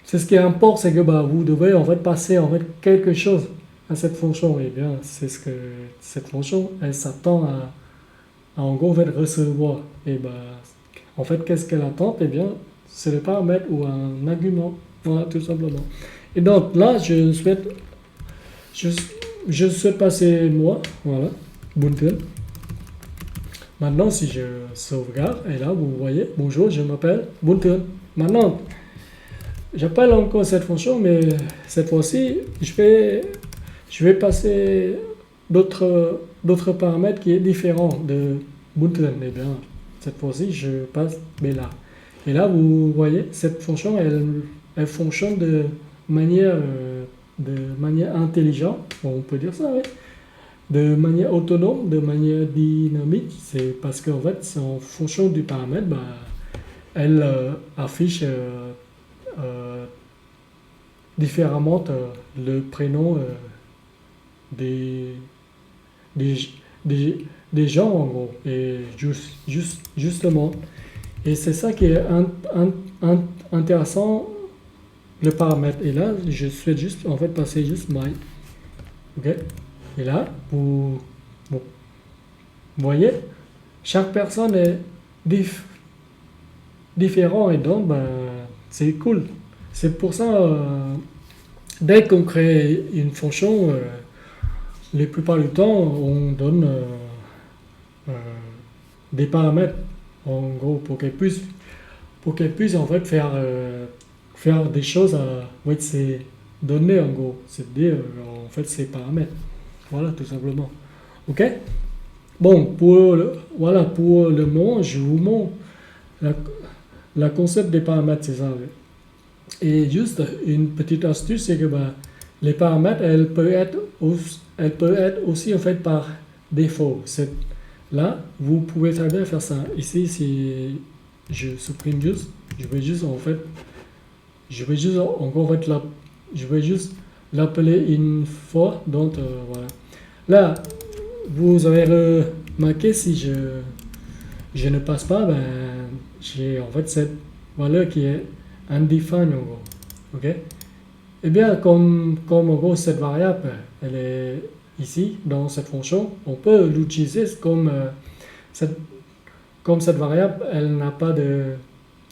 C'est ce qui importe, c'est que vous devez en fait passer en fait quelque chose à cette fonction. Et bien, c'est ce que cette fonction, elle s'attend à en gros en fait, recevoir. Et en fait, qu'est-ce qu'elle attend? Eh bien, c'est le paramètre ou un argument. Voilà, tout simplement. Et donc là, je, je souhaite passer moi, voilà, Ubuntu. Maintenant, si je sauvegarde, et là, vous voyez, bonjour, je m'appelle Ubuntu. Maintenant, j'appelle encore cette fonction, mais cette fois-ci, je vais passer d'autres paramètres qui est différent de Ubuntu. Eh bien, cette fois-ci, je passe Bella. Et là, vous voyez, cette fonction, elle fonctionne de manière intelligente, on peut dire ça, oui. De manière autonome, de manière dynamique. C'est parce qu'en fait, c'est en fonction du paramètre, elle affiche euh, différemment le prénom des, des, des gens en gros. Et justement, et c'est ça qui est intéressant, le paramètre. Et là, je souhaite juste en fait passer juste my. Ok? Et là, vous voyez, chaque personne est différente et donc c'est cool. C'est pour ça, dès qu'on crée une fonction, la plupart du temps, on donne euh, des paramètres, en gros, pour qu'elle puisse en fait faire des choses avec ces données, en gros. C'est-à-dire, en fait, ces paramètres. Voilà, tout simplement. Ok? Bon, voilà, pour le moment, je vous montre la, la concept des paramètres, c'est ça. Et juste une petite astuce, c'est que les paramètres, elles peuvent être aussi en fait par défaut. Là, vous pouvez très bien faire ça. Ici, si je supprime juste, je vais juste en fait, je vais juste en fait je vais juste l'appeler une fois. Donc voilà. Là, vous avez remarqué si je ne passe pas, ben, j'ai en fait cette valeur qui est undefined en gros. Ok? Eh bien, comme en gros cette variable, elle est ici dans cette fonction, on peut l'utiliser cette, comme cette variable, elle n'a pas de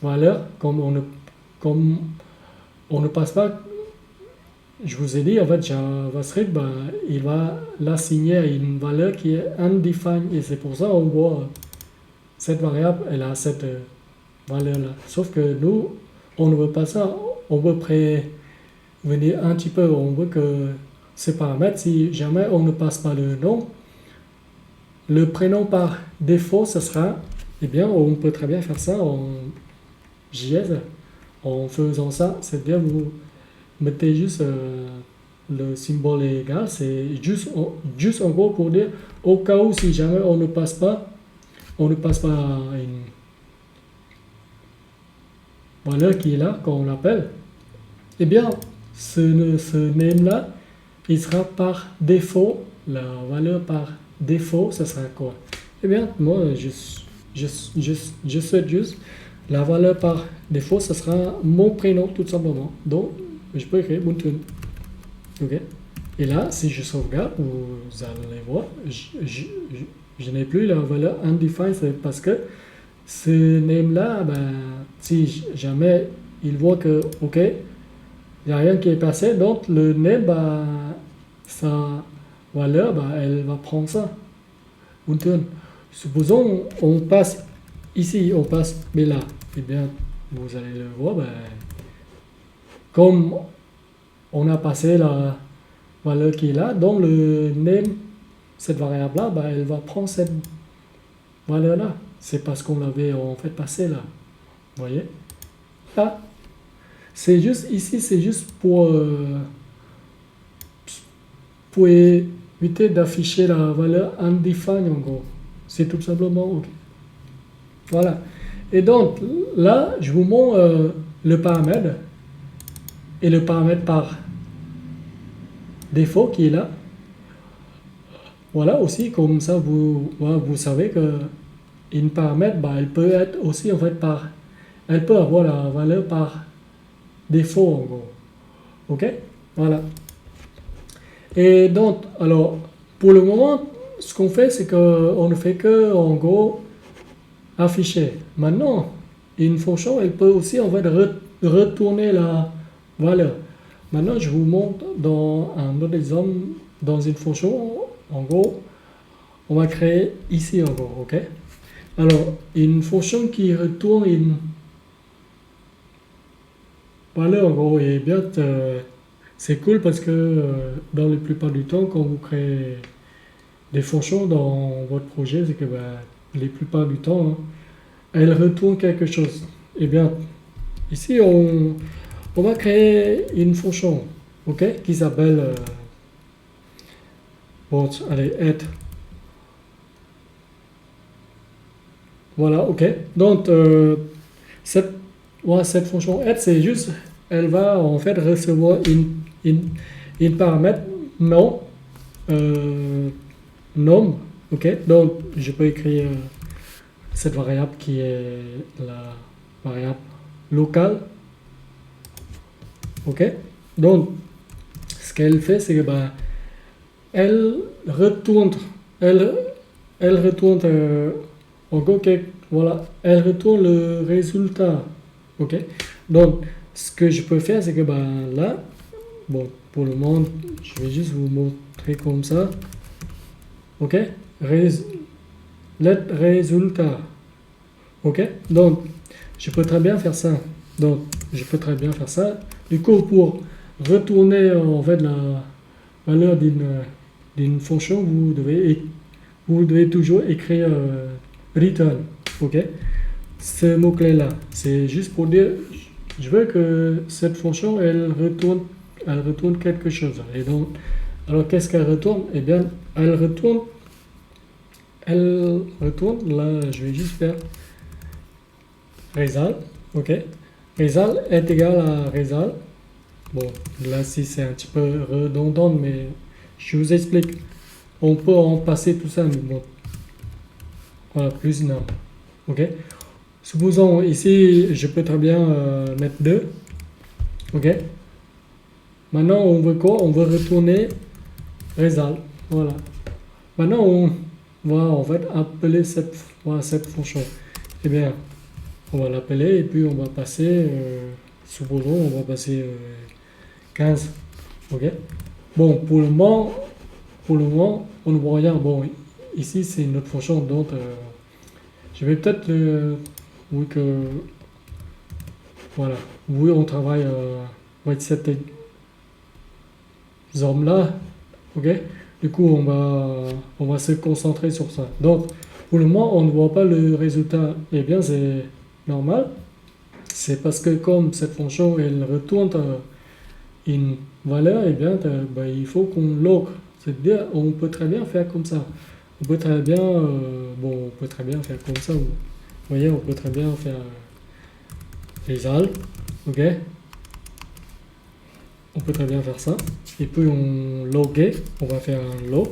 valeur, comme on ne passe pas. Je vous ai dit, en fait, JavaScript, ben, il va l'assigner à une valeur qui est undefined, et c'est pour ça on voit cette variable, elle a cette valeur-là. Sauf que nous, on ne veut pas ça, on veut prévenir un petit peu, on veut que ces paramètres, si jamais on ne passe pas le nom, le prénom par défaut, ce sera, eh bien, on peut très bien faire ça en JS. En faisant ça, c'est-à-dire vous mettez juste le symbole égal, c'est juste en gros pour dire au cas où si jamais on ne passe pas une valeur qui est là, quand on l'appelle, eh bien ce name là, il sera par défaut, la valeur par défaut, ça sera quoi? Eh bien moi je souhaite juste la valeur par défaut, ce sera mon prénom tout simplement. Donc je peux écrire Buntun. Ok. Et là, si je sauvegarde, vous allez voir, je n'ai plus la valeur undefined, c'est parce que ce name-là, ben, si jamais il voit que, ok, il n'y a rien qui est passé, donc le name, ben, sa valeur, ben, elle va prendre ça. Buntun. Supposons on passe ici, on passe mais là, eh bien, vous allez le voir, ben, comme on a passé la valeur qui est là, donc le name, cette variable-là, ben, elle va prendre cette valeur-là. C'est parce qu'on l'avait en fait passé là. Vous voyez? Là, c'est juste ici, c'est juste pour éviter d'afficher la valeur undefined en gros. C'est tout simplement OK. Voilà. Et donc là, je vous montre le paramètre et le paramètre par défaut qui est là. Voilà aussi, comme ça vous savez que une paramètre, bah, elle peut être aussi en fait elle peut avoir la valeur par défaut en gros. Ok? Voilà. Et donc, alors, pour le moment, ce qu'on fait, c'est qu'on ne fait que en gros afficher. Maintenant, une fonction, elle peut aussi en fait retourner la valeur. Maintenant, je vous montre dans un autre exemple, dans une fonction, en gros, on va créer ici en gros, ok? Alors, une fonction qui retourne une valeur en gros, et bien, c'est cool parce que dans la plupart du temps, quand vous créez des fonctions dans votre projet, c'est que la plupart du temps, hein, elle retourne quelque chose. Et bien, ici, on va créer une fonction, ok, qui s'appelle bon, allez, add. Voilà, ok. Donc cette fonction add, c'est juste, elle va en fait recevoir une paramètre nom, nom, ok. Donc je peux écrire cette variable qui est la variable locale. Ok, donc ce qu'elle fait, c'est que elle retourne en gros, voilà, elle retourne le résultat. Ok, donc ce que je peux faire, c'est que là, bon, pour le moment, je vais juste vous montrer comme ça. Ok, let résultat. Ok, donc je peux très bien faire ça. Donc je peux très bien faire ça. Du coup, pour retourner en fait la valeur d'une fonction, vous devez toujours écrire return. Ok, ce mot clé là, c'est juste pour dire je veux que cette fonction elle retourne quelque chose. Et donc, alors qu'est-ce qu'elle retourne? Eh bien, elle retourne là, je vais juste faire result. Ok, result est égal à result. Bon, là si c'est un petit peu redondant, mais je vous explique. On peut en passer tout ça, mais bon, voilà, plus non. Ok. Supposons ici, je peux très bien mettre 2. Ok. Maintenant, on veut quoi? On veut retourner result. Voilà. Maintenant, on va en fait appeler cette fonction. Eh bien, on va l'appeler et puis on va passer, supposons, on va passer 15. Ok. Bon, pour le moment, on ne voit rien. Bon, ici, c'est notre fonction, donc je vais peut-être, oui, voilà. Oui, on travaille avec cette zone-là. Ok. Du coup, on va se concentrer sur ça. Donc, pour le moment, on ne voit pas le résultat. Eh bien, c'est normal. C'est parce que comme cette fonction, elle retourne une valeur, eh bien, ben, il faut qu'on log. C'est-à-dire, on peut très bien faire comme ça. On peut très bien, bon, on peut très bien faire comme ça. Vous voyez, on peut très bien faire result, ok. On peut très bien faire ça. Et puis on loguer, on va faire un log,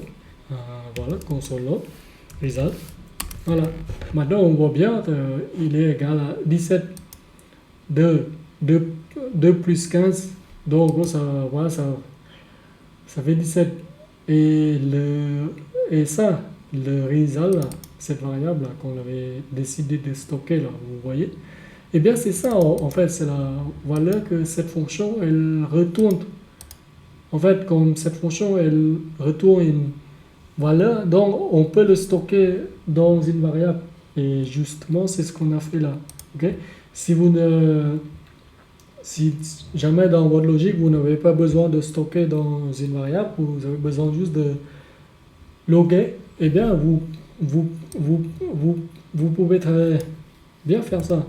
voilà, console log, result. Voilà. Maintenant, on voit bien, il est égal à 17 2 plus 15. Donc, ça, voilà, ça fait 17. Et ça, le result, là, cette variable là, qu'on avait décidé de stocker, là, vous voyez, eh bien, c'est ça, en fait, c'est la valeur que cette fonction, elle retourne. En fait, comme cette fonction, elle retourne une valeur, donc on peut le stocker dans une variable. Et justement, c'est ce qu'on a fait là. Ok. Si vous ne, si jamais dans votre logique, vous n'avez pas besoin de stocker dans une variable, vous avez besoin juste de loguer, eh bien, vous, vous, vous, vous pouvez très bien faire ça.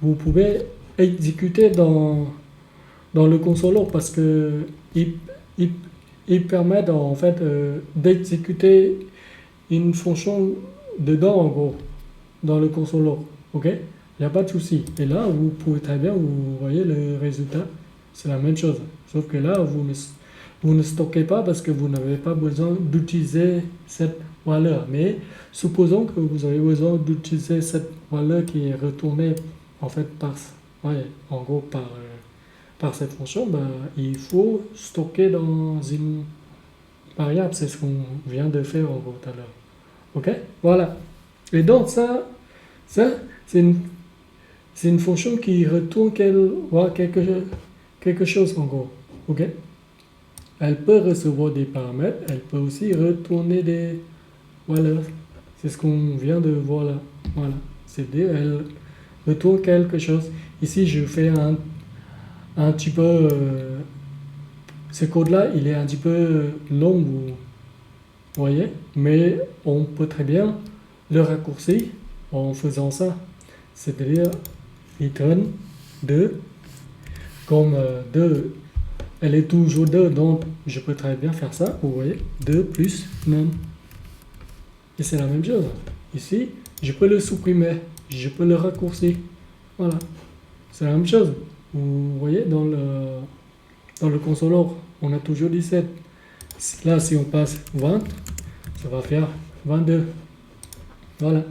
Vous pouvez exécuter dans le console log parce que il, il permet en fait d'exécuter une fonction dedans en gros dans le console log. Ok, il n'y a pas de souci. Et là, vous pouvez très bien, vous voyez le résultat, c'est la même chose. Sauf que là, vous ne stockez pas parce que vous n'avez pas besoin d'utiliser cette valeur. Mais supposons que vous avez besoin d'utiliser cette valeur qui est retournée en fait ouais, en gros par cette fonction, ben, il faut stocker dans une variable. C'est ce qu'on vient de faire en gros tout à l'heure. Ok, voilà. Et donc ça c'est une fonction qui retourne quelque chose en gros. Ok. Elle peut recevoir des paramètres, elle peut aussi retourner des valeurs. C'est ce qu'on vient de voir là. Voilà. C'est-à-dire, elle retourne quelque chose. Ici, je fais un petit peu. Ce code-là, il est un petit peu long, vous voyez, mais on peut très bien le raccourcir en faisant ça. C'est-à-dire, return 2, comme 2, elle est toujours 2, donc je peux très bien faire ça, vous voyez, 2 plus none. Et c'est la même chose. Ici, je peux le supprimer, je peux le raccourcir. Voilà, c'est la même chose. Vous voyez, dans le console log, on a toujours 17. Là, si on passe 20, ça va faire 22. Voilà.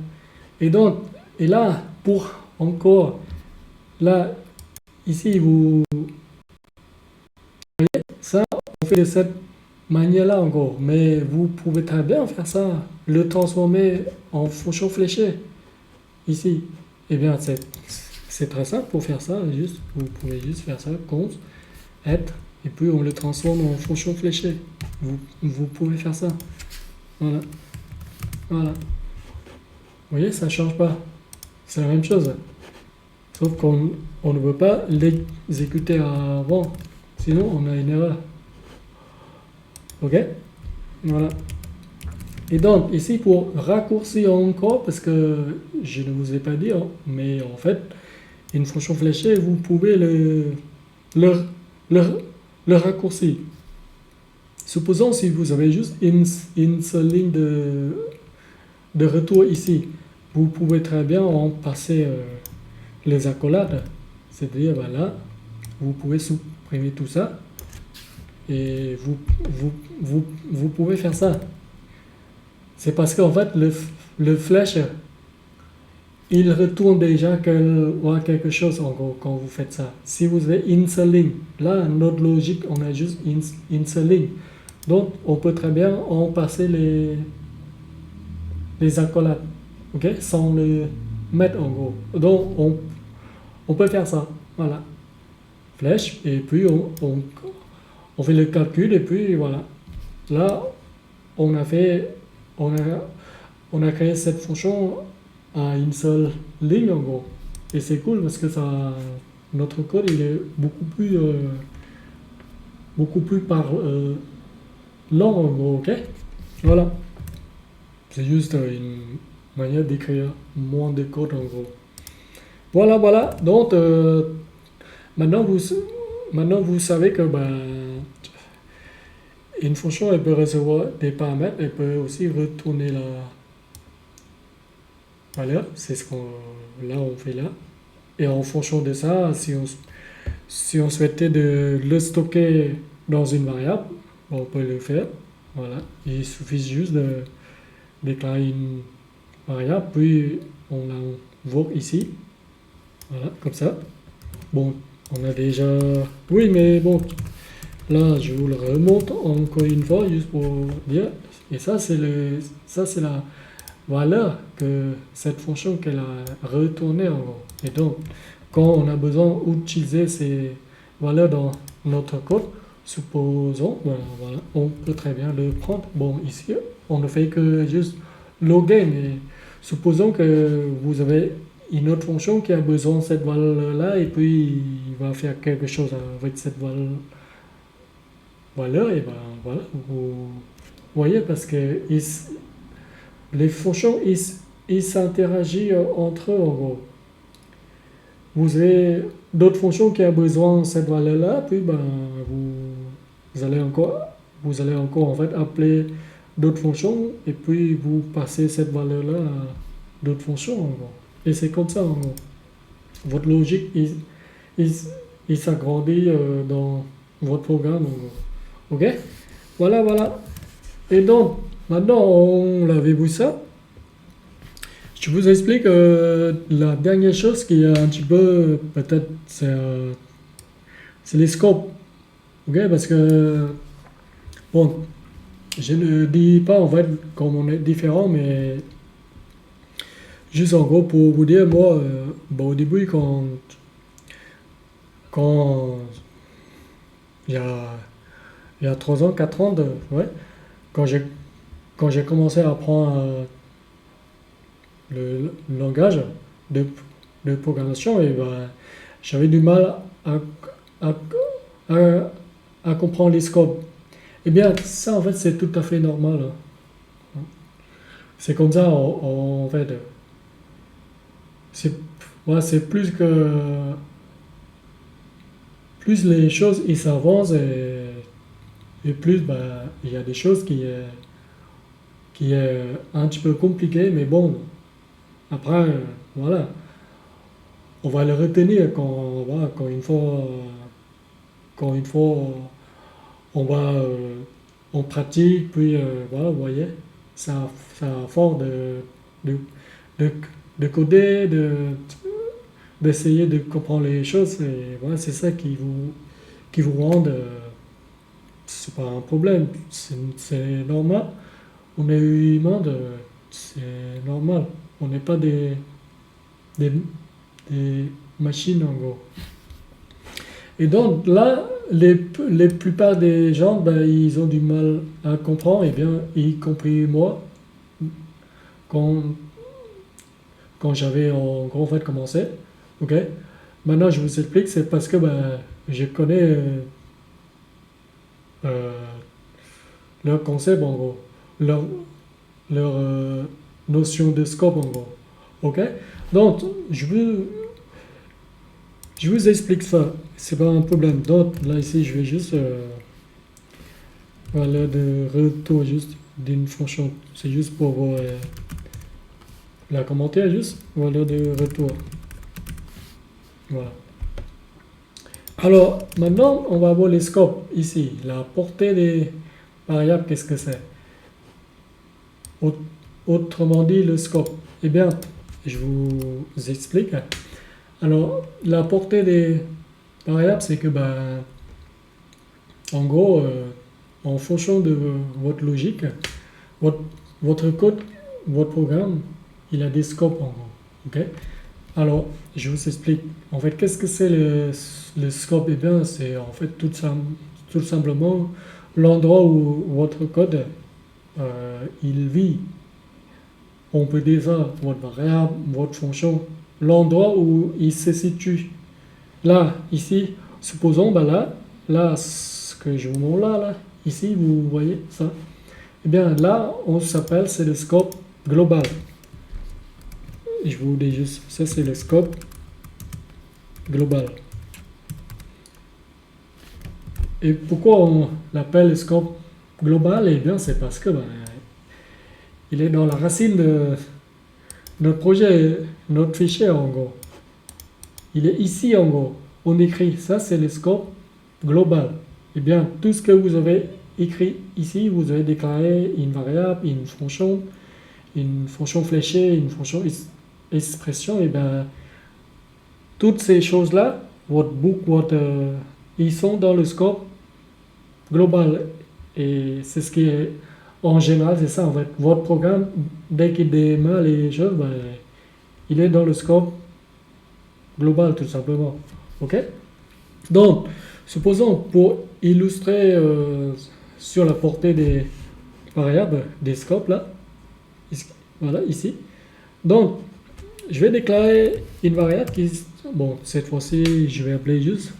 Et donc, et là, pour encore, là, ici, vous voyez, ça, on fait de cette manière-là encore. Mais vous pouvez très bien faire ça, le transformer en fonction fléchée. Ici, eh bien, c'est très simple pour faire ça. Juste, vous pouvez juste faire ça, const, être, et puis on le transforme en fonction fléchée. Vous pouvez faire ça. Voilà. Voilà. Vous voyez, ça ne change pas. C'est la même chose. Sauf qu'on ne veut pas l'exécuter avant. Sinon, on a une erreur. Ok? Voilà. Et donc, ici, pour raccourcir encore, parce que je ne vous ai pas dit, hein, mais en fait, une fonction fléchée, vous pouvez le, le raccourcir. Supposons si vous avez juste une seule ligne de retour ici, vous pouvez très bien en passer les accolades. C'est-à-dire, voilà, vous pouvez supprimer tout ça et vous pouvez faire ça. C'est parce qu'en fait, le flèche, il retourne déjà quelque chose en gros quand vous faites ça. Si vous avez insert link, là, notre logique, on a juste insert link. Donc, on peut très bien en passer les accolades, ok, sans le mettre en gros. Donc, on peut faire ça, voilà. Flèche, et puis on fait le calcul, et puis voilà. Là, on a fait, on a créé cette fonction à une seule ligne en gros. Et c'est cool parce que ça, notre code il est beaucoup plus lent en gros, ok? Voilà. C'est juste une manière d'écrire moins de code en gros. Voilà, voilà. Donc maintenant vous savez que une fonction elle peut recevoir des paramètres, elle peut aussi retourner la valeur. C'est ce qu'on là on fait là. Et en fonction de ça, si on souhaitait de le stocker dans une variable, on peut le faire. Voilà. Il suffit juste de déclarer une variable, puis on l'invoque ici. Voilà, comme ça. Bon, on a déjà... Oui, mais bon, là, je vous le remonte encore une fois, juste pour dire. Et ça, c'est la valeur que cette fonction qu'elle a retournée en gros. Et donc, quand on a besoin d'utiliser ces valeurs dans notre code, supposons, voilà, on peut très bien le prendre. Bon, ici, on ne fait que juste loguer, mais supposons que vous avez une autre fonction qui a besoin de cette valeur-là et puis il va faire quelque chose avec cette valeur et ben voilà, vous voyez parce que les fonctions ils s'interagissent entre eux en gros. Vous avez d'autres fonctions qui ont besoin de cette valeur-là, puis ben vous allez encore en fait appeler d'autres fonctions et puis vous passez cette valeur-là à d'autres fonctions en gros. Et c'est comme ça en gros. Votre logique il s'agrandit dans votre programme en gros. Ok? Voilà, voilà. Et donc, maintenant on l'avait vu ça. Je vous explique la dernière chose qui est un petit peu, peut-être, c'est les scopes. Ok? Parce que, bon, je ne dis pas en fait comme on est différent, mais juste en gros pour vous dire, moi, au début, quand il y a 3 ans, 4 ans, ouais, quand j'ai commencé à apprendre le langage de, de programmation, et ben, j'avais du mal à, à- à comprendre les scopes. Eh bien, ça, en fait, c'est tout à fait normal, hein. C'est comme ça, en fait. C'est ouais, c'est plus les choses ils s'avancent et plus il y a des choses qui est un petit peu compliqué, mais bon, après, voilà, on va le retenir voilà, quand une fois on va on pratique, puis voilà, vous voyez, ça a fort de, de, de coder, d'essayer de comprendre les choses, et voilà, c'est ça qui vous rend, c'est pas un problème, c'est normal, on est humain, c'est normal, on n'est pas des, des machines en gros. Et donc là, les plupart des gens, ils ont du mal à comprendre, et bien, y compris moi, quand, quand j'avais en gros en fait commencé. Ok? Maintenant, je vous explique, c'est parce que je connais euh, leur concept en gros, leur, leur notion de scope en gros. Ok? Donc, je vous explique ça, c'est pas un problème. Donc, là, ici, je vais juste. Voilà, de retour juste d'une fonction. C'est juste pour la commenter, juste. Voilà, de retour. Voilà. Alors, maintenant, on va voir les scopes ici. La portée des variables, qu'est-ce que c'est? Autrement dit, le scope. Eh bien, je vous explique. Alors, la portée des variables, c'est que, en gros, en fonction de votre logique, votre, votre code, votre programme, il a des scopes en gros. Ok. Alors, je vous explique. En fait, qu'est-ce que c'est le scope? Eh bien, c'est en fait tout simplement l'endroit où votre code il vit. On peut dire ça, votre variable, votre fonction, l'endroit où il se situe. Là, ici, supposons, là, ce que je vous montre là, ici, vous voyez ça. Eh bien, là, on s'appelle, c'est le scope global. Je vous dis juste, ça c'est le scope global. Et pourquoi on l'appelle le scope global? Eh bien, c'est parce que il est dans la racine de notre projet, notre fichier en gros. Il est ici en gros. On écrit, ça c'est le scope global. Eh bien, tout ce que vous avez écrit ici, vous avez déclaré une variable, une fonction fléchée, une fonction expression, et bien, toutes ces choses-là, votre book, ils sont dans le scope global. Et c'est ce qui est, en général, c'est ça en fait. Votre programme, dès qu'il démarre les choses, il est dans le scope global tout simplement. Ok? Donc, supposons pour illustrer sur la portée des variables, des scopes là, voilà ici. Donc, je vais déclarer une variable qui, bon, cette fois-ci, je vais appeler juste.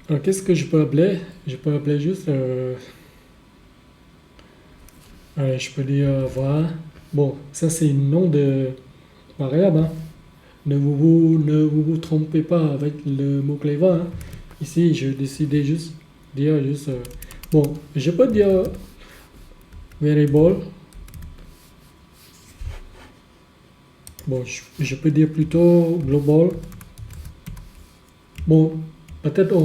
Alors, qu'est-ce que je peux appeler? Je peux appeler juste, je peux dire, voilà. Bon, ça c'est un nom de variable. Hein. Ne vous trompez pas avec le mot-clé va. Hein. Ici, je décidais juste dire juste. Bon, je peux dire variable. Bon, je peux dire plutôt global. Bon, peut-être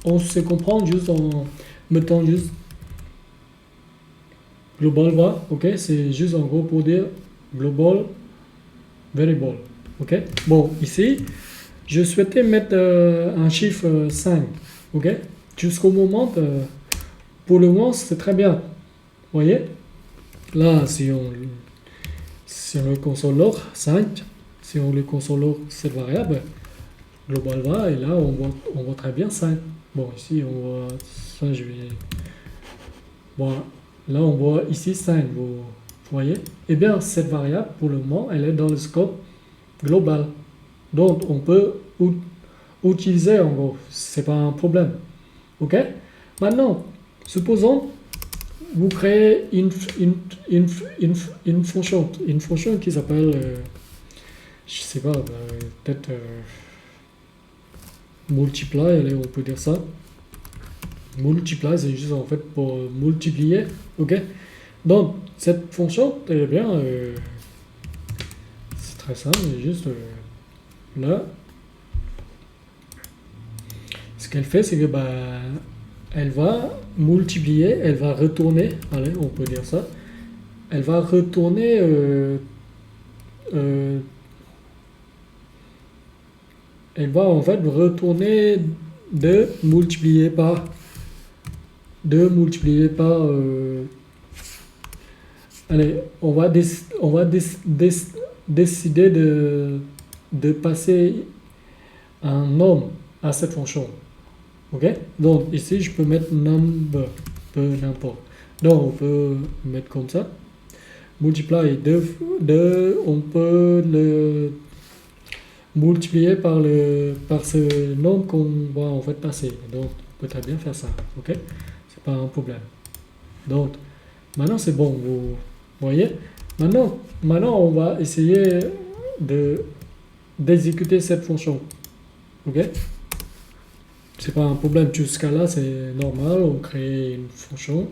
on se comprend juste en mettant juste global va. Ok, c'est juste en gros pour dire global variable. Ok. Bon, ici, je souhaitais mettre un chiffre 5. Ok. Jusqu'au moment, pour le moment, c'est très bien. Vous voyez. Là, si on le console log 5, si on le console log cette variable, global va, et là, on voit très bien 5. Bon, ici, on voit ça, je vais. Bon, là, on voit ici 5. Vous voyez. Eh bien, cette variable, pour le moment, elle est dans le scope global. Donc, on peut utiliser en gros, c'est pas un problème. Ok. Maintenant, supposons vous créez une fonction qui s'appelle, je sais pas, peut-être multiply, allez, on peut dire ça. Multiply, c'est juste en fait pour multiplier. Ok. Donc, cette fonction, eh bien, c'est très simple, juste là. Ce qu'elle fait, c'est que elle va multiplier, elle va retourner, allez, on peut dire ça, elle va retourner elle va en fait retourner 2 multiplié par allez, on va décider de passer un nombre à cette fonction. Ok. Donc ici je peux mettre number, peu n'importe. Donc on peut mettre comme ça. Multiply 2, on peut le multiplier par ce nombre qu'on va en fait passer. Donc on peut très bien faire ça. Ok. C'est pas un problème. Donc maintenant c'est bon. Vous voyez. Maintenant on va essayer d'exécuter cette fonction. Ok. C'est pas un problème, jusqu'à là c'est normal, on crée une fonction,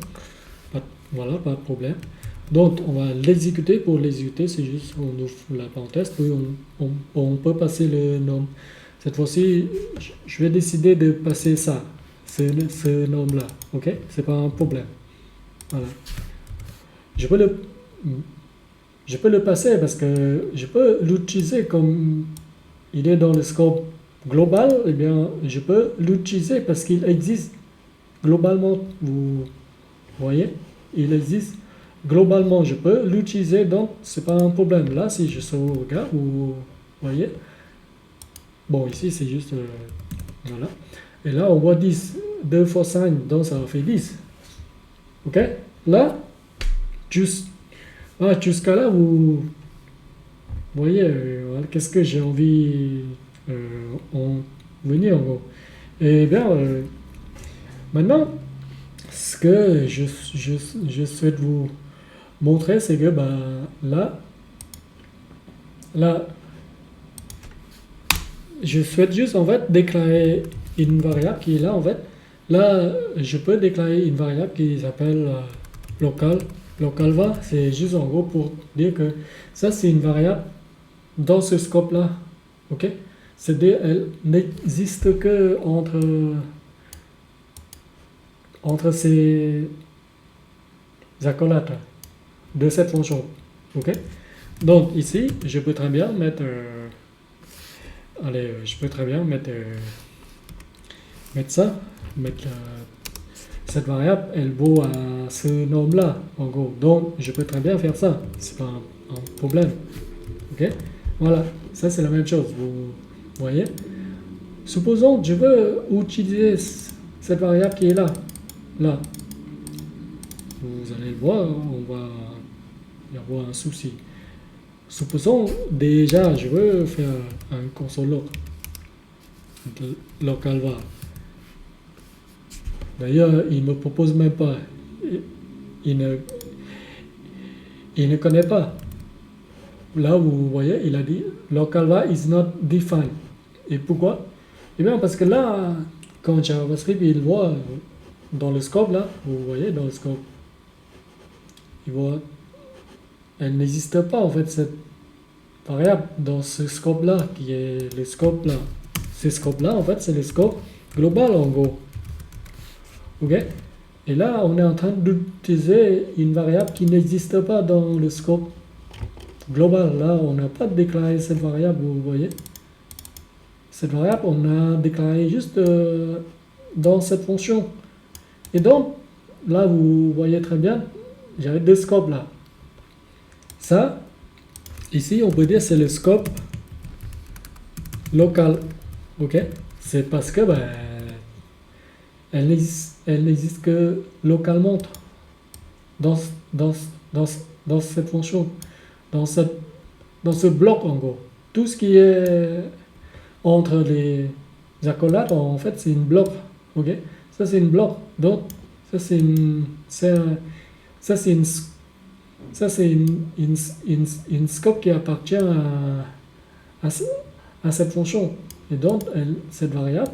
voilà, pas de problème. Donc on va l'exécuter, pour l'exécuter c'est juste on ouvre la parenthèse, puis on peut passer le nom. Cette fois-ci, je vais décider de passer ça, ce nombre-là, ok? C'est pas un problème. Voilà. Je peux le, je peux le passer parce que je peux l'utiliser comme il est dans le scope global, eh bien, je peux l'utiliser parce qu'il existe globalement. Vous voyez? Il existe globalement. Je peux l'utiliser, donc c'est pas un problème. Là, si je sauvegarde, vous voyez? Bon, ici, c'est juste... voilà. Et là, on voit 10. 2 fois 5, donc ça fait 10. Ok? Là, jusqu'à là, vous voyez, voilà, qu'est-ce que j'ai envie en venir en gros. Et bien, maintenant, ce que je souhaite vous montrer, c'est que bah, là, je souhaite juste en fait déclarer une variable qui est là en fait. Là, je peux déclarer une variable qui s'appelle local. Local var, c'est juste en gros pour dire que ça c'est une variable dans ce scope là. Ok? C'est-à-dire elle n'existe que entre ces accolades de cette fonction. Ok? Donc ici, je peux très bien mettre allez, je peux très bien mettre ça, mettre cette variable, elle vaut à ce nombre-là, en gros. Donc, je peux très bien faire ça. C'est pas un problème. Ok? Voilà. Ça, c'est la même chose. Vous voyez? Supposons que je veux utiliser cette variable qui est là. Là. Vous allez le voir, on va y avoir un souci. Supposons déjà, je veux faire un console log. Local var. D'ailleurs, il ne me propose même pas. Il ne connaît pas. Là, vous voyez, il a dit local var is not defined. Et pourquoi? Eh bien, parce que là, quand JavaScript, il voit dans le scope, là, vous voyez, dans le scope, il voit, elle n'existe pas, en fait, cette variable dans ce scope-là, qui est le scope là. Ce scope-là, en fait, c'est le scope global, en gros. Ok? Et là, on est en train d'utiliser une variable qui n'existe pas dans le scope global. Là, on n'a pas déclaré cette variable, vous voyez. Cette variable, on a déclaré juste dans cette fonction. Et donc, là, vous voyez très bien, j'avais deux scopes là. Ça, ici, on peut dire c'est le scope local. Ok? C'est parce que ben, elle n'existe que localement dans cette fonction, dans ce bloc en gros. Tout ce qui est entre les accolades, en fait, c'est une bloc. Ok? Ça, c'est une bloc. Donc, ça, c'est une scope qui appartient à cette fonction. Et donc, cette variable,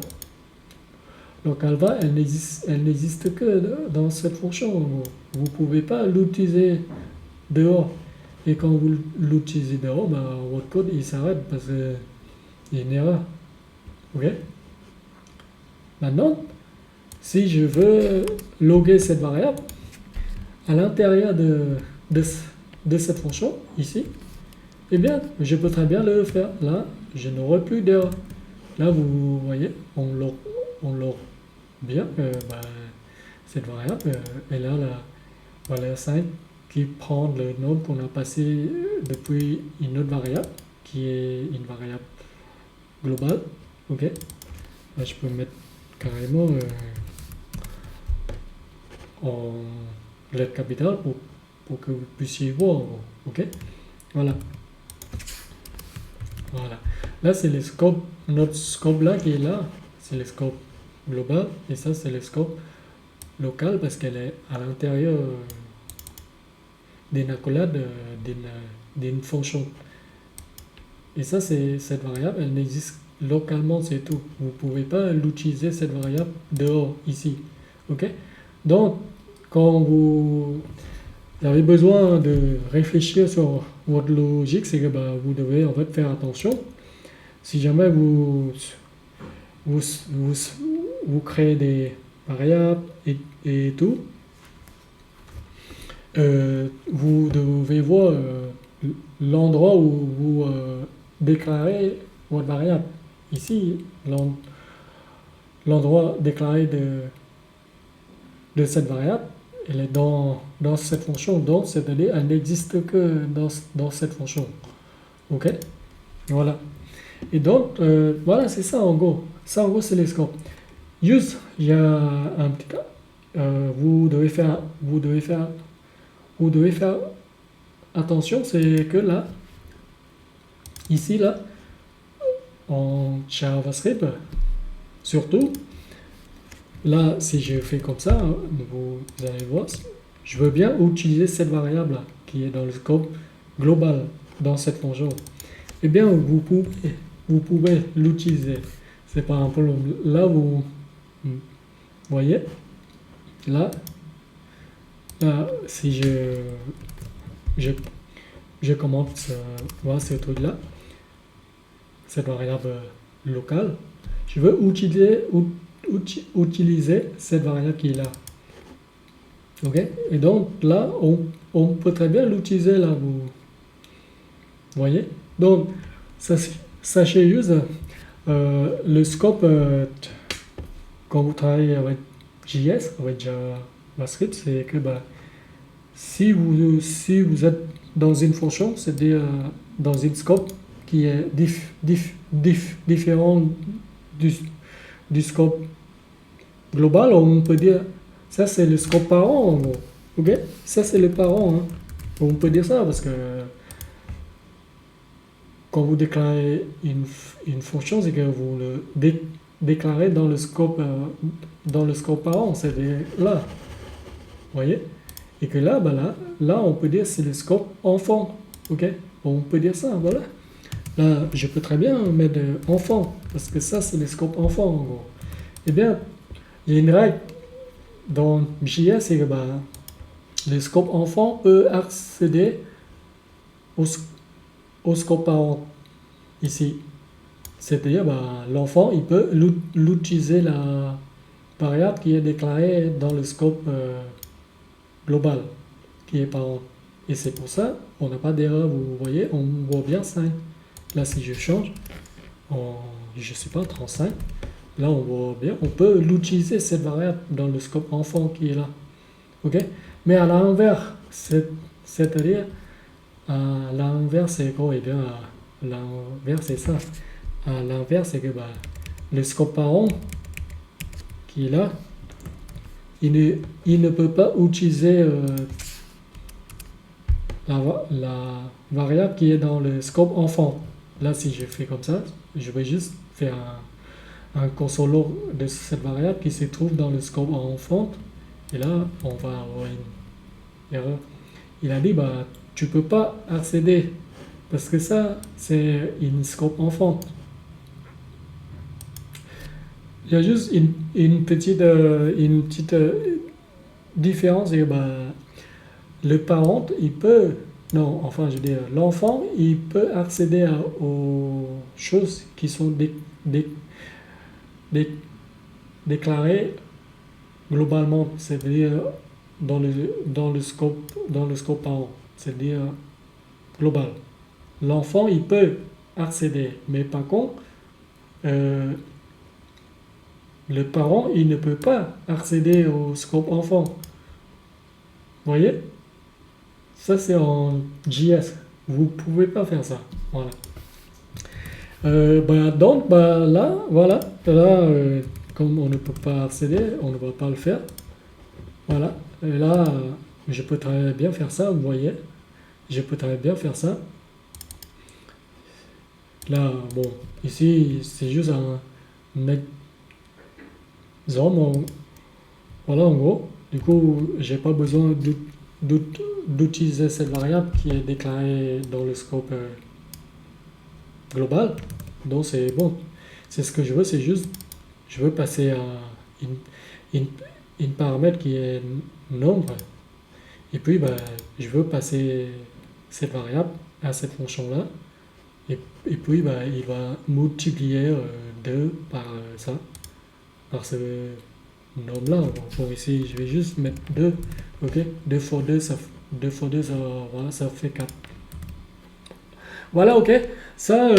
local var, elle n'existe que dans cette fonction. Vous ne pouvez pas l'utiliser dehors. Et quand vous l'utilisez dehors, bah, votre code il s'arrête parce qu'il y a une erreur. Ok? Maintenant, si je veux loguer cette variable à l'intérieur de cette fonction, ici, eh bien, je peux très bien le faire. Là, je n'aurai plus d'erreur. Là, vous voyez, on log bien bah, cette variable, elle a la valeur 5 qui prend le nombre qu'on a passé depuis une autre variable, qui est une variable globale. Ok? Là, je peux mettre carrément en lettres capitales pour que vous puissiez voir. Ok? Voilà. Voilà. Là, c'est le scope, notre scope là qui est là, c'est le scope global, et ça, c'est le scope local parce qu'elle est à l'intérieur d'une accolade d'une fonction. Et ça, c'est cette variable, elle n'existe localement, c'est tout. Vous ne pouvez pas l'utiliser, cette variable, dehors, ici. Ok? Donc, quand vous avez besoin de réfléchir sur votre logique, c'est que bah, vous devez en fait faire attention. Si jamais vous vous, vous, vous créez des variables et tout, vous devez voir l'endroit où vous déclarez votre variable. Ici, l'endroit déclaré de cette variable, elle est dans cette fonction, donc c'est-à-dire elle n'existe que dans cette fonction. Ok? Voilà. Et donc, voilà, c'est ça en gros. Ça en gros, c'est les scopes. Use, il y a un petit cas. Vous devez faire attention, c'est que là, ici, là, en JavaScript, surtout, là, si je fais comme ça, vous allez voir, je veux bien utiliser cette variable-là, qui est dans le scope global, dans cette fonction. Eh bien, vous pouvez l'utiliser. C'est pas un problème. Là, vous voyez, là, si je, je commence voir ce truc-là, cette variable locale, je veux utiliser cette variable qui est là. Ok? Et donc là, on peut très bien l'utiliser là, vous voyez? Donc, sachez juste, le scope, quand vous travaillez avec JS, avec JavaScript, c'est que si vous êtes dans une fonction, c'est-à-dire dans une scope qui est différent du scope global, on peut dire ça c'est le scope parent en gros. Ok? Ça c'est le parent. Hein. On peut dire ça parce que quand vous déclarez une fonction, c'est que vous le déclarez dans le scope parent, c'est-à-dire là. Vous voyez? Et que là, là, on peut dire c'est le scope enfant. Ok? On peut dire ça, voilà. Là, je peux très bien mettre enfant, parce que ça, c'est le scope enfant, en gros. Eh bien, il y a une règle dans JS, c'est que le scope enfant peut accéder au scope parent, ici. C'est-à-dire, l'enfant, il peut l'utiliser la variable qui est déclarée dans le scope global, qui est parent. Et c'est pour ça, on n'a pas d'erreur, vous voyez, on voit bien 5. Là, si je change, je sais pas, 35, là, on voit bien, on peut l'utiliser, cette variable, dans le scope enfant qui est là. Ok? Mais à l'envers, c'est-à-dire, à l'inverse, c'est quoi? Eh bien, à l'inverse, c'est ça. À l'inverse, c'est que le scope parent qui est là, il ne peut pas utiliser la variable qui est dans le scope enfant. Là, si je fais comme ça, je vais juste faire un console log de cette variable qui se trouve dans le scope enfant. Et là, on va avoir une erreur. Il a dit, tu peux pas accéder parce que ça, c'est une scope enfant. Il y a juste une petite différence. Et le parent, il peut, non, enfin, je veux dire, l'enfant, il peut accéder aux choses qui sont déclarées globalement, c'est-à-dire dans le scope parent, c'est-à-dire global. L'enfant, il peut accéder, mais par contre, le parent, il ne peut pas accéder au scope enfant. Vous voyez? Ça, c'est en JS. Vous ne pouvez pas faire ça. Voilà. Donc, là, voilà. Là, comme on ne peut pas accéder, on ne va pas le faire. Voilà. Et là, je peux très bien faire ça, vous voyez. Je peux très bien faire ça. Là, bon, ici, c'est juste un exemple. Voilà, en gros. Du coup, j'ai pas besoin d'utiliser cette variable qui est déclarée dans le scope global. Donc, c'est bon. C'est ce que je veux, c'est juste, je veux passer à une paramètre qui est nombre. Et puis, je veux passer cette variable à cette fonction-là. Et puis, il va multiplier 2 par ça, par ce nombre-là. Bon, ici, je vais juste mettre 2. Ok, 2 fois 2, ça, 2 fois 2, ça, voilà, ça fait 4. Voilà, ok. Ça,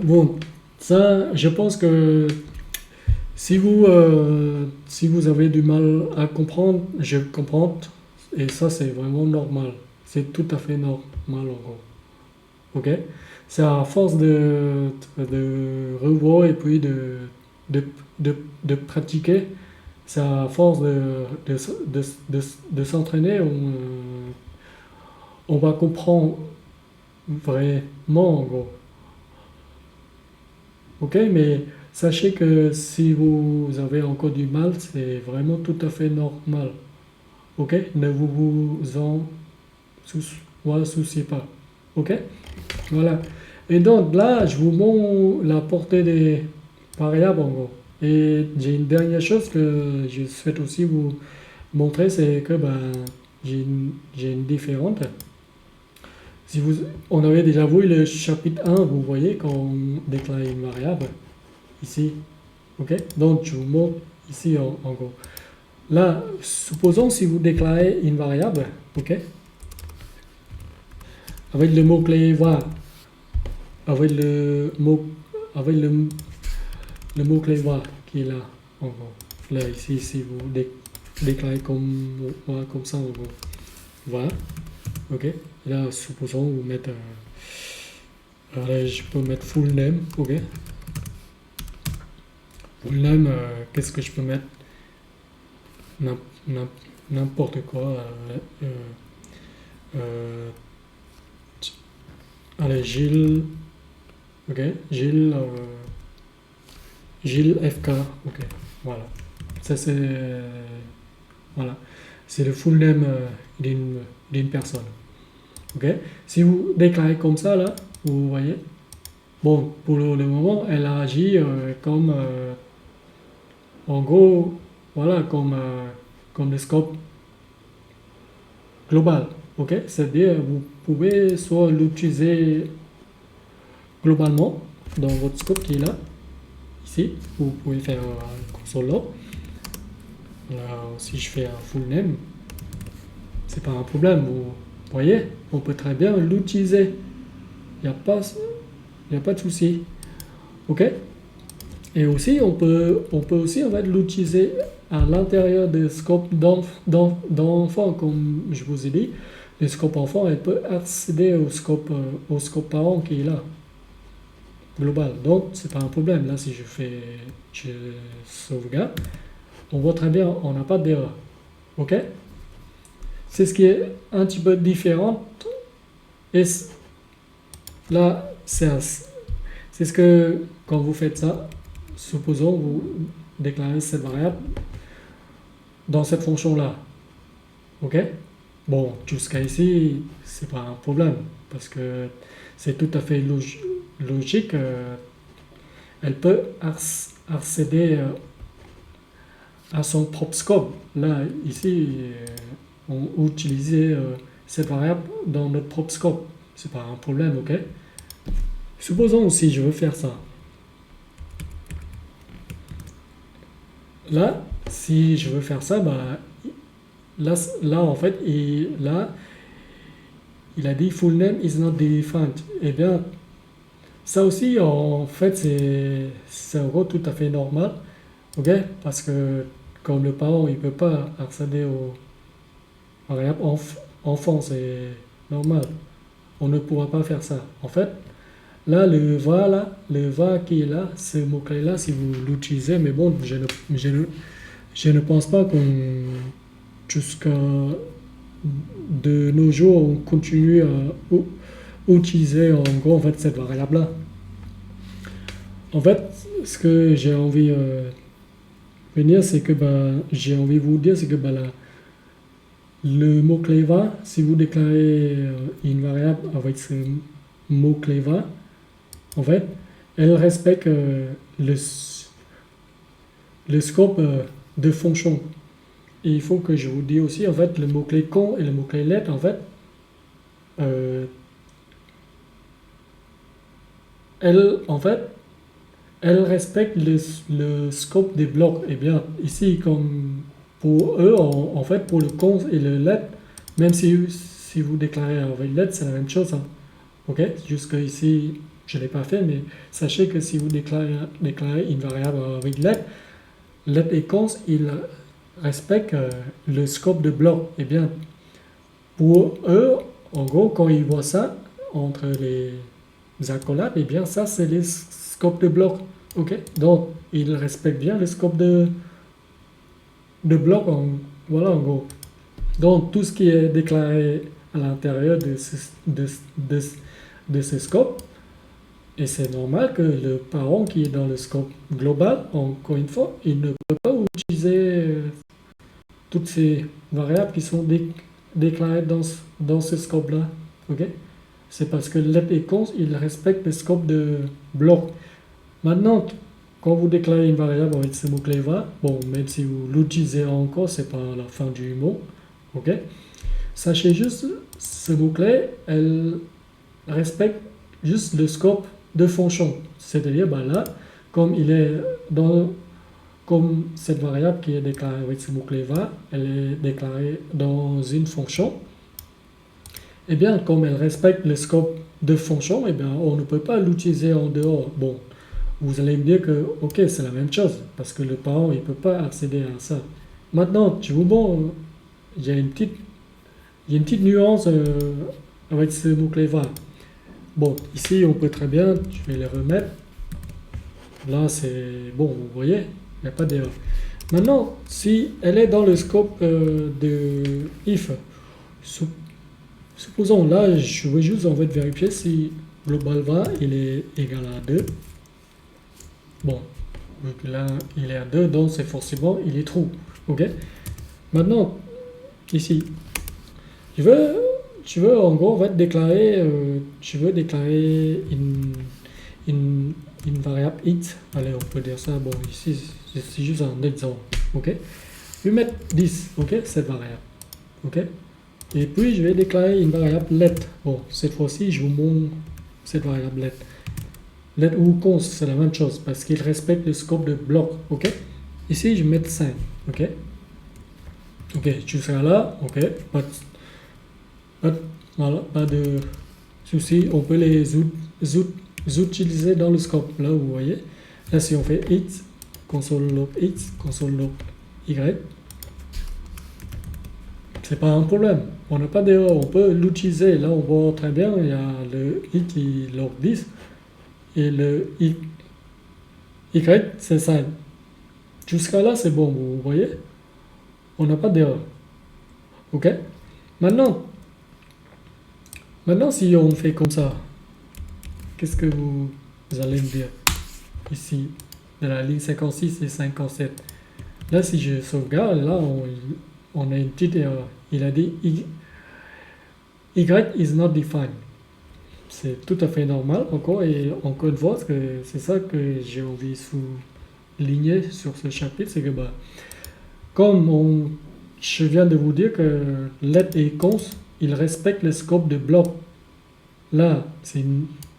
bon, ça, je pense que si vous avez du mal à comprendre, je comprends. Et ça, c'est vraiment normal. C'est tout à fait normal, en gros. Ok? C'est à force de revoir et puis de, de pratiquer, c'est à force de s'entraîner, on va comprendre vraiment, en gros. Ok? Mais sachez que si vous avez encore du mal, c'est vraiment tout à fait normal. Ok? Ne vous en souciez pas. Ok? Voilà. Et donc là, je vous montre la portée des variables en gros. Et j'ai une dernière chose que je souhaite aussi vous montrer, c'est que ben, j'ai une différente. Si vous, on avait déjà vu le chapitre 1, vous voyez quand on déclare une variable, ici. Ok? Donc je vous montre ici en gros. Là, supposons si vous déclarez une variable, ok? Avec le mot-clé var, avec le mot, avec le mot-clé var qui est là, en gros. Là, ici, si vous déclarez comme ça, en gros. Voilà, ok. Là, supposons vous mettre, allez, je peux mettre full name, ok. Full name, qu'est-ce que je peux mettre? N'importe quoi. Euh, allez, Gilles, ok. Gilles FK, ok. Voilà. Ça, c'est, voilà. C'est le full name d'une personne. Ok? Si vous déclarez comme ça, là, vous voyez, bon, pour le moment, elle agit comme, en gros, voilà, comme le scope global. Ok? C'est-à-dire, vous pouvez soit l'utiliser globalement dans votre scope qui est là, ici, vous pouvez faire un console log. Là, si je fais un full name, c'est pas un problème. Vous voyez, on peut très bien l'utiliser. Il n'y a pas, y a pas de souci. Ok? Et aussi, on peut aussi en fait, l'utiliser à l'intérieur des scopes d'enfants, comme je vous ai dit. Les scopes enfants, elle peut accéder au scope parent qui est là, global. Donc, c'est pas un problème. Là, si je sauvegarde, on voit très bien, on n'a pas d'erreur. Ok? C'est ce qui est un petit peu différent. Et là, c'est ce que, quand vous faites ça, supposons vous déclarez cette variable dans cette fonction-là. Ok? Bon, jusqu'à ici, c'est pas un problème, parce que c'est tout à fait logique. Elle peut accéder à son propre scope. Là, ici, on utilisait cette variable dans notre propre scope. C'est pas un problème, ok? Supposons aussi, je veux faire ça. Là, si je veux faire ça, bah, là en fait, il a dit full name is not defined. Eh bien, ça aussi, en fait, c'est en gros tout à fait normal, ok? Parce que comme le parent, il peut pas accéder aux variables enfant, c'est normal. On ne pourra pas faire ça. En fait, là, le va qui est là, ce mot-clé là, si vous l'utilisez, mais bon, je ne pense pas qu'on, jusqu'à de nos jours, on continue à utiliser en gros en fait cette variable là. En fait, ce que j'ai envie de venir, c'est que j'ai envie de vous dire, c'est que le mot-clé va, si vous déclarez une variable avec ce mot-clé va, en fait, elle respecte le scope de fonction. Et il faut que je vous dise aussi, en fait, le mot-clé con et le mot-clé let, en fait, elle, en fait, elle respecte le scope des blocs. Et bien, ici, comme pour eux, en fait, pour le cons et le let, même si vous déclarez avec let, c'est la même chose. Hein. Ok? Jusqu'ici, je ne l'ai pas fait, mais sachez que si vous déclarez une variable avec let et cons, ils respectent le scope de bloc. Et bien, pour eux, en gros, quand ils voient ça entre les accolades, et bien, ça, c'est les scopes de bloc. Ok? Donc, ils respectent bien le scope de bloc, voilà, en gros. Donc, tout ce qui est déclaré à l'intérieur de ce scope, et c'est normal que le parent qui est dans le scope global, encore une fois, il ne peut pas utiliser toutes ces variables qui sont déclarées dans ce scope-là. Ok? C'est parce que let et const, ils respectent le scope de bloc. Maintenant, quand vous déclarez une variable avec ce mot-clé va, bon, même si vous l'utilisez encore, c'est pas la fin du mot. Ok? Sachez juste, ce mot-clé, elle respecte juste le scope de fonction. C'est-à-dire, ben là, comme il est comme cette variable qui est déclarée avec ce mot-clé va, elle est déclarée dans une fonction, et bien, comme elle respecte le scope de fonction, et bien, on ne peut pas l'utiliser en dehors. Bon, vous allez me dire que, ok, c'est la même chose, parce que le parent, il ne peut pas accéder à ça. Maintenant, tu vois, bon, il y a une petite nuance avec ce mot-clé va. Bon, ici, on peut très bien, je vais les remettre. Là, c'est bon, vous voyez, il n'y a pas d'erreur. Maintenant, si elle est dans le scope de if, supposons là, je veux juste en fait vérifier si global va il est égal à 2. Bon, vu que là, il est à 2, donc c'est forcément, il est true. Ok? Maintenant, ici, tu veux en gros, déclarer, tu veux déclarer une variable int. Allez, on peut dire ça. Bon, ici, c'est juste un exemple. Ok? Je vais mettre 10, ok? Cette variable. Ok? Et puis, je vais déclarer une variable let. Bon, cette fois-ci, je vous montre cette variable let. Let ou const, c'est la même chose parce qu'il respecte le scope de bloc. Ok? Ici, je vais mettre 5. Ok? Ok, jusqu'à là, ok. Voilà, pas de souci. On peut les utiliser dans le scope. Là, vous voyez. Là, si on fait it, console log it, console log y, c'est pas un problème. On n'a pas d'erreur. On peut l'utiliser. Là, on voit très bien. Il y a le i qui log 10 et le y, c'est 5. Jusqu'à là, c'est bon. Vous voyez. On n'a pas d'erreur. Ok. Maintenant, si on fait comme ça, qu'est-ce que vous allez me dire ici, de la ligne 56 et 57? Là, si je sauvegarde, là, on a une petite erreur. Il a dit y is not defined. C'est tout à fait normal encore, et encore une fois, c'est ça que j'ai envie de souligner sur ce chapitre, c'est que comme je viens de vous dire que let et const, ils respectent le scope de bloc. Là,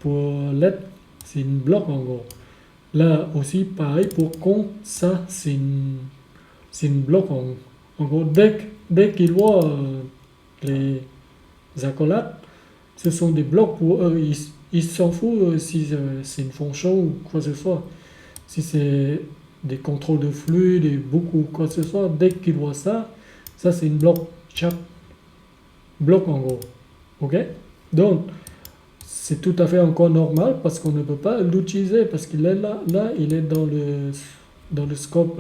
pour let, c'est une bloc en gros. Là aussi, pareil, pour const, ça, c'est une bloc en gros. Dès qu'ils voient les accolades, ce sont des blocs pour eux. Ils s'en foutent si c'est une fonction ou quoi que ce soit. Si c'est des contrôles de flux, des boucles ou quoi que ce soit, dès qu'ils voient ça, c'est une bloc. Chaque bloc en gros. Ok? Donc, c'est tout à fait encore normal parce qu'on ne peut pas l'utiliser parce qu'il est là, il est dans le scope,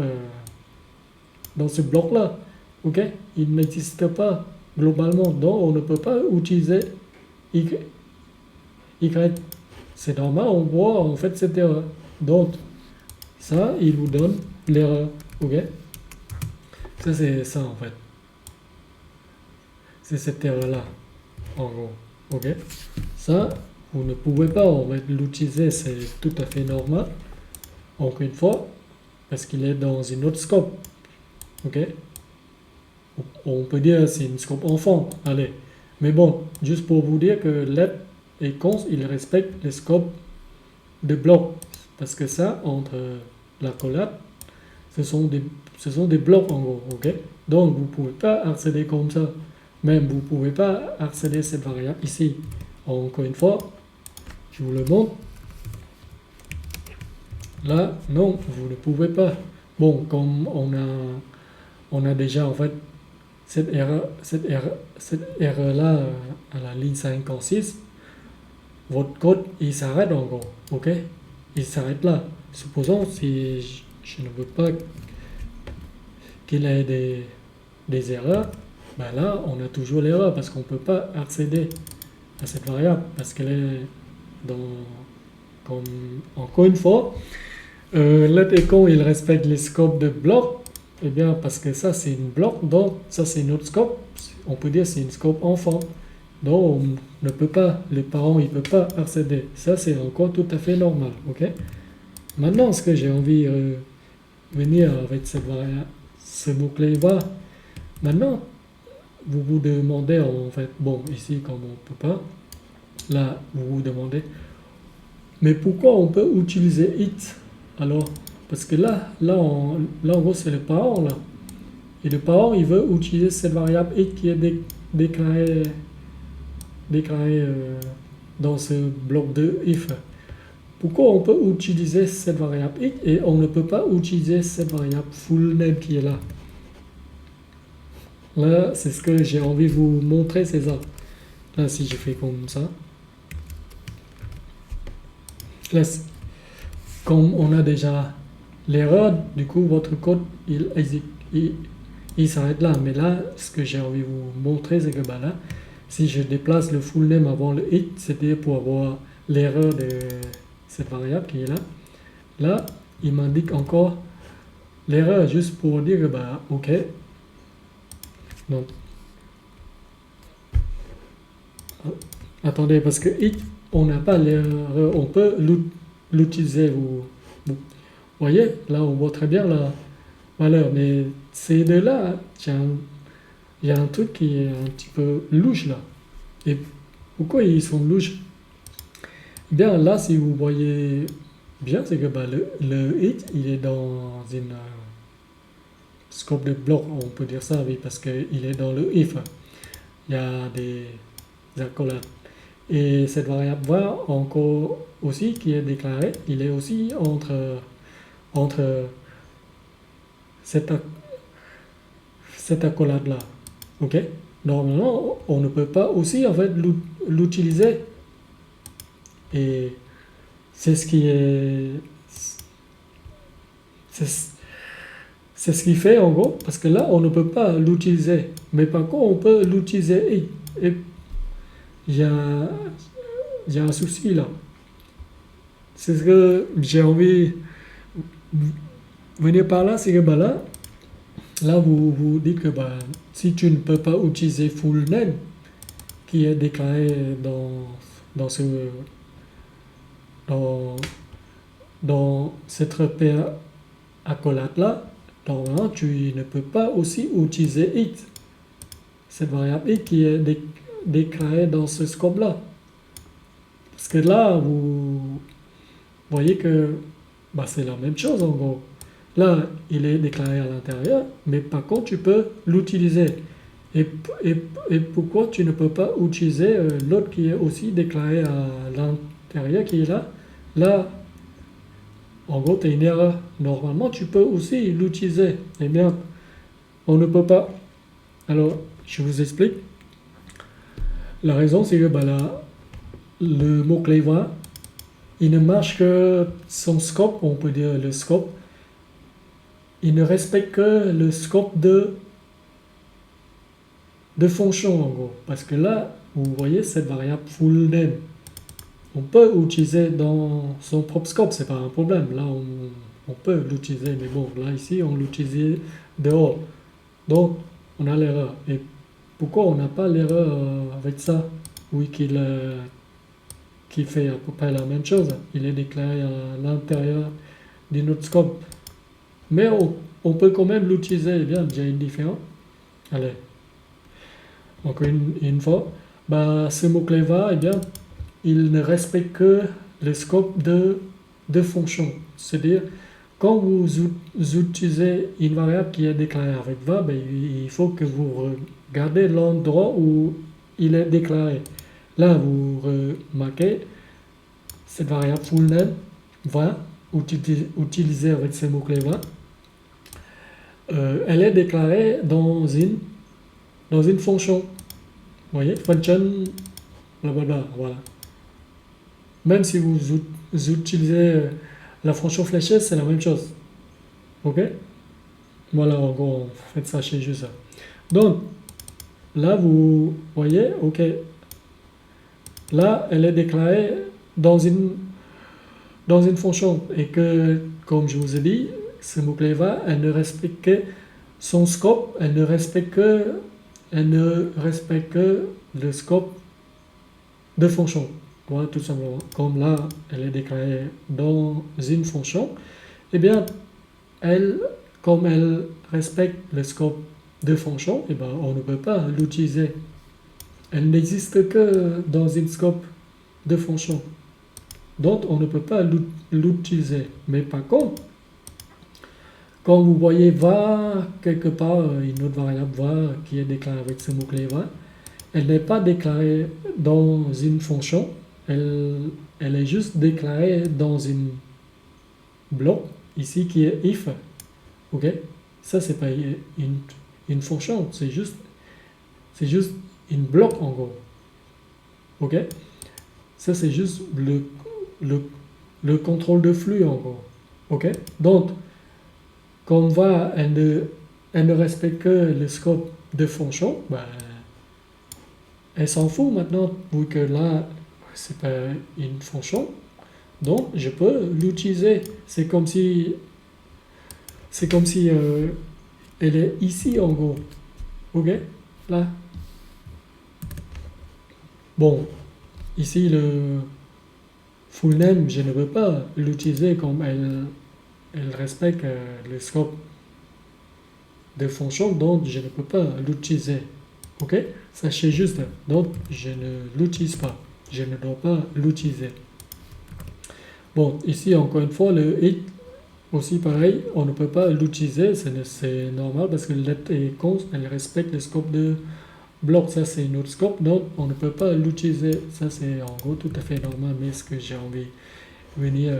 dans ce bloc-là. Ok? Il n'existe pas globalement, donc on ne peut pas utiliser y. C'est normal, on voit en fait cette erreur. Donc, ça, il vous donne l'erreur. Ok? Ça, c'est ça en fait. C'est cette erreur-là, en gros. Ok? Ça, vous ne pouvez pas l'utiliser, c'est tout à fait normal. Encore une fois, parce qu'il est dans une autre scope. Ok? On peut dire c'est une scope enfant. Allez. Mais bon, juste pour vous dire que let et const, ils respectent les scopes de bloc. parce que ça, entre l'accolade, ce sont des blocs en gros, ok? Donc vous ne pouvez pas accéder comme ça. Même vous ne pouvez pas accéder à cette variable ici. Encore une fois, je vous le montre. Là, non, vous ne pouvez pas. Bon, comme on a déjà en fait cette erreur là à la ligne 56, votre code il s'arrête en gros, ok? Il s'arrête là. Supposons si je ne veux pas qu'il ait des erreurs, ben là on a toujours l'erreur parce qu'on ne peut pas accéder à cette variable parce qu'elle est dans, comme encore une fois, let echo il respecte les scopes de bloc, et bien parce que ça c'est une bloc, donc ça c'est notre scope, on peut dire c'est une scope enfant, donc on ne peut pas, les parents ils ne peuvent pas accéder, ça c'est encore tout à fait normal, ok? Maintenant ce que j'ai envie de venir avec cette variable, ce mot-clé va, maintenant vous vous demandez en fait, bon ici comme on ne peut pas, là vous vous demandez, mais pourquoi on peut utiliser it alors? Parce que là en gros c'est le parent là. Et le parent il veut utiliser cette variable it qui est déclarée dans ce bloc de if. Pourquoi on peut utiliser cette variable it et on ne peut pas utiliser cette variable full name qui est là? Là c'est ce que j'ai envie de vous montrer, c'est ça. Là si je fais comme ça. Là, comme on a déjà l'erreur, du coup votre code il s'arrête là. Mais là, ce que j'ai envie de vous montrer, c'est que bah là, si je déplace le full name avant le it, c'était pour avoir l'erreur de cette variable qui est là. Là, il m'indique encore l'erreur juste pour dire que bah ok. Donc, attendez, parce que it, on n'a pas l'erreur, on peut l'utiliser. Vous voyez, là on voit très bien la valeur, mais ces deux-là, il y a un truc qui est un petit peu louche là. Et pourquoi ils sont louches? Eh bien là, si vous voyez bien, c'est que bah, le it, il est dans une scope de bloc, on peut dire ça, oui, parce qu'il est dans le if. Il y a des accolades. Et cette variable var encore aussi qui est déclarée, il est aussi entre cette accolade là. Ok? Normalement, on ne peut pas aussi en fait l'utiliser. Et c'est ce qui est. C'est ce qui fait en gros, parce que là, on ne peut pas l'utiliser. Mais par contre, on peut l'utiliser. Et il y a un souci là. C'est ce que j'ai envie de venir par là, c'est que bah là vous dites que bah, si tu ne peux pas utiliser full name, qui est déclaré dans cette repère accolade là, normalement tu ne peux pas aussi utiliser it, cette variable it qui est déclarée dans ce scope là. Parce que là, vous voyez que bah, c'est la même chose en gros. Là, il est déclaré à l'intérieur, mais par contre, tu peux l'utiliser. Et pourquoi tu ne peux pas utiliser l'autre qui est aussi déclaré à l'intérieur, qui est là? Là, en gros, tu as une erreur. Normalement, tu peux aussi l'utiliser. Eh bien, on ne peut pas. Alors, je vous explique. La raison, c'est que bah, là, le mot-clé va, il ne marche que son scope, on peut dire le scope. Il ne respecte que le scope de fonction en gros. Parce que là, vous voyez cette variable full name. On peut l'utiliser dans son propre scope, c'est pas un problème. Là, on peut l'utiliser, mais bon, là ici, on l'utilise dehors. Donc, on a l'erreur. Et pourquoi on n'a pas l'erreur avec ça? Oui, qui fait à peu près la même chose. Il est déclaré à l'intérieur de notre scope. Mais on peut quand même l'utiliser. Eh bien, déjà une différence. Allez. Encore une fois. Bah, ce mot-clé va, eh bien, il ne respecte que le scope de de fonction. C'est-à-dire, quand vous utilisez une variable qui est déclarée avec va, ben, il faut que vous regardez l'endroit où il est déclaré. Là, vous remarquez cette variable fullName va, utilisée avec ce mot-clé va, elle est déclarée dans une fonction. Vous voyez, function, blablabla, voilà. Même si vous utilisez la fonction fléchée, c'est la même chose. Ok? Voilà, en gros, faites ça chez juste ça. Donc, là, vous voyez, ok. Là, elle est déclarée dans une fonction. Et que, comme je vous ai dit, ce mot-clé va, elle ne respecte que son scope, elle ne respecte que le scope de fonction. Voilà, tout simplement. Comme là, elle est déclarée dans une fonction, eh bien, comme elle respecte le scope de fonction, eh bien, on ne peut pas l'utiliser. Elle n'existe que dans une scope de fonction. Donc, on ne peut pas l'utiliser. Mais par contre, quand vous voyez var quelque part, une autre variable var qui est déclarée avec ce mot-clé var, elle n'est pas déclarée dans une fonction, elle est juste déclarée dans une bloc, ici qui est if. Ok? Ça, c'est pas une fonction, c'est juste une bloc en gros. Ok? Ça, c'est juste le contrôle de flux en gros. Ok? Donc, comme va, elle ne respecte que le scope de fonction, ben, elle s'en fout maintenant, vu que là, c'est pas une fonction. Donc, je peux l'utiliser. C'est comme si elle est ici en gros. Ok? Là. Bon, ici le full name, je ne veux pas l'utiliser comme elle respecte le scope de fonction, donc je ne peux pas l'utiliser. Ok? Sachez juste, donc je ne l'utilise pas. Je ne dois pas l'utiliser. Bon, ici encore une fois, le it aussi pareil, on ne peut pas l'utiliser, c'est normal parce que let est const, elle respecte le scope de bloc, ça c'est une autre scope, donc on ne peut pas l'utiliser. Ça c'est en gros tout à fait normal, mais ce que j'ai envie de venir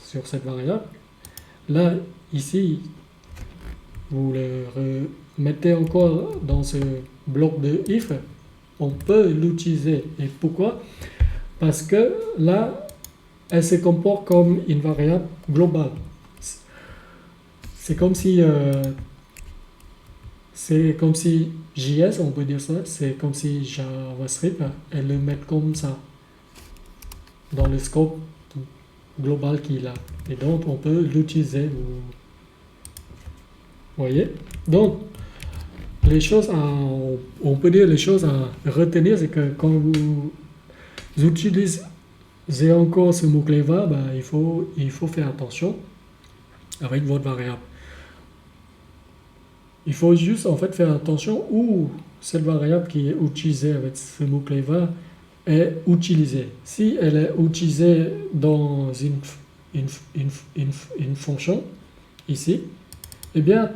sur cette variable. Là, ici, vous le remettez encore dans ce bloc de if, on peut l'utiliser. Et pourquoi? Parce que là, elle se comporte comme une variable globale. C'est comme si JS, on peut dire ça, c'est comme si JavaScript, elle le met comme ça dans le scope global qu'il a. Et donc, on peut l'utiliser. Vous voyez? Donc, on peut dire les choses à retenir, c'est que quand vous utilisez encore ce mot-clé va, ben, il faut faire attention avec votre variable. Il faut juste en fait faire attention où cette variable qui est utilisée avec ce mot-clé va est utilisée. Si elle est utilisée dans une fonction, ici, eh bien,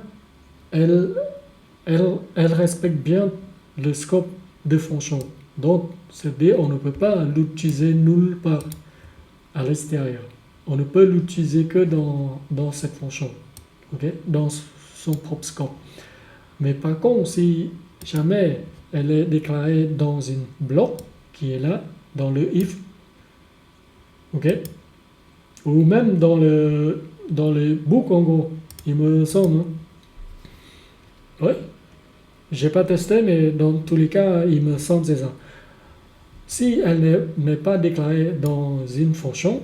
elle respecte bien le scope de fonction. Donc, c'est-à-dire on ne peut pas l'utiliser nulle part à l'extérieur. On ne peut l'utiliser que dans cette fonction, okay? Dans son propre scope. Mais par contre, si jamais elle est déclarée dans une bloc qui est là, dans le if, ok, ou même dans le book en gros, il me semble. Hein? Oui, j'ai pas testé, mais dans tous les cas, il me semble c'est ça. Si elle n'est pas déclarée dans une fonction,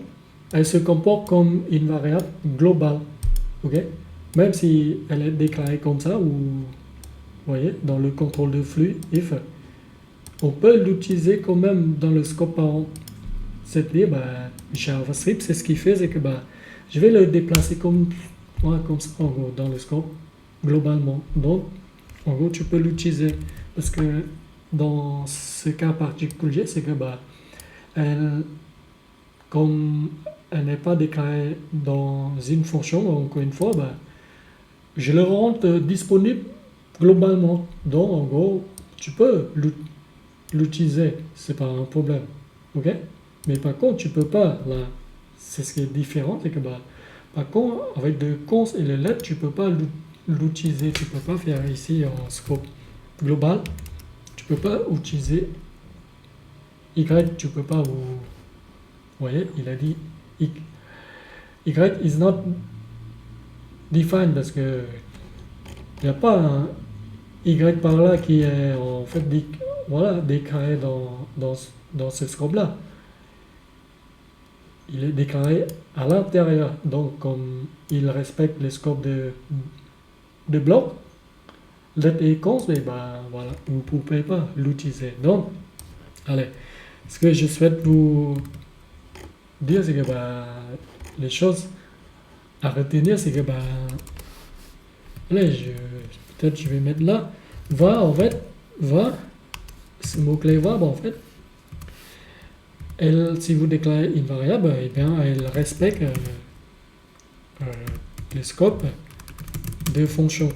elle se comporte comme une variable globale, ok, même si elle est déclarée comme ça ou vous voyez, dans le contrôle de flux, if, on peut l'utiliser quand même dans le scope parent. C'est-à-dire, JavaScript, c'est ce qu'il fait, c'est que je vais le déplacer comme ça, en gros, dans le scope, globalement. Donc, en gros, tu peux l'utiliser. Parce que dans ce cas particulier, c'est que comme elle n'est pas déclarée dans une fonction, encore une fois, ben, je le rends disponible globalement. Donc, en gros, tu peux l'utiliser, c'est pas un problème. Ok? Mais par contre, tu peux pas, là, c'est ce qui est différent, c'est que, bah, par contre, avec le cons et le let, tu peux pas l'utiliser, tu peux pas faire ici en scope global, tu peux pas utiliser y, tu peux pas, vous voyez, il a dit y, y is not defined parce que il n'y a pas un y par là qui est en fait voilà, déclaré dans ce scope-là. Il est déclaré à l'intérieur. Donc, comme il respecte les scopes de blocs, let et cons, et ben voilà, vous ne pouvez pas l'utiliser. Donc, allez, ce que je souhaite vous dire, c'est que ben, les choses à retenir, c'est que ben, allez, peut-être je vais mettre là, va, en fait, va, ce mot-clé va, ben, en fait, elle, si vous déclarez une variable, eh bien, elle respecte euh, les scopes de fonction.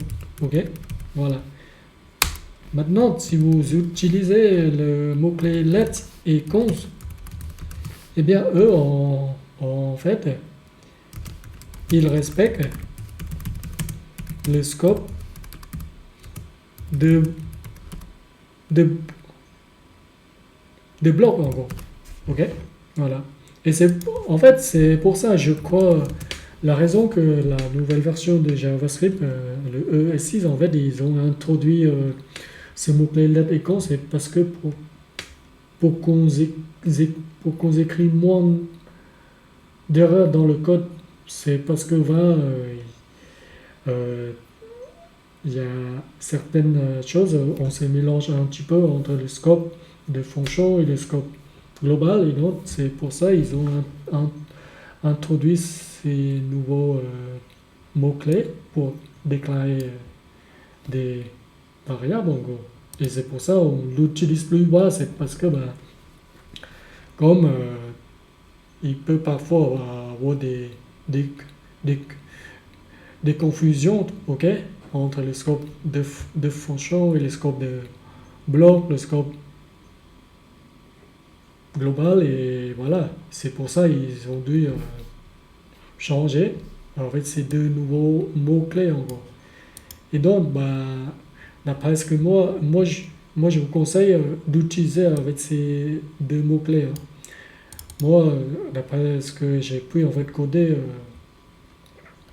Ok? Voilà. Maintenant, si vous utilisez le mot-clé let et cons, eh bien, eux, en fait, ils respectent le scope de, de, de blocs, en gros. Ok? Voilà. Et en fait, c'est pour ça, je crois, la raison que la nouvelle version de JavaScript, le ES6, en fait, ils ont introduit ce mot-clé let et cons, c'est parce que pour qu'on écrit moins d'erreurs dans le code, c'est parce que il y a certaines choses, on se mélange un petit peu entre le scope de fonction et le scope global, et donc c'est pour ça qu'ils ont introduit ces nouveaux mots-clés pour déclarer des variables en gros. Et c'est pour ça qu'on l'utilise plus bas, c'est parce que ben, comme il peut parfois avoir des, des, des confusions, ok, entre le scope de fonction et le scope de bloc, le scope global, et voilà. C'est pour ça qu'ils ont dû changer avec ces deux nouveaux mots-clés en gros. Et donc, bah, d'après ce que moi je vous conseille d'utiliser avec ces deux mots-clés, hein. Moi, d'après ce que j'ai pu en fait coder,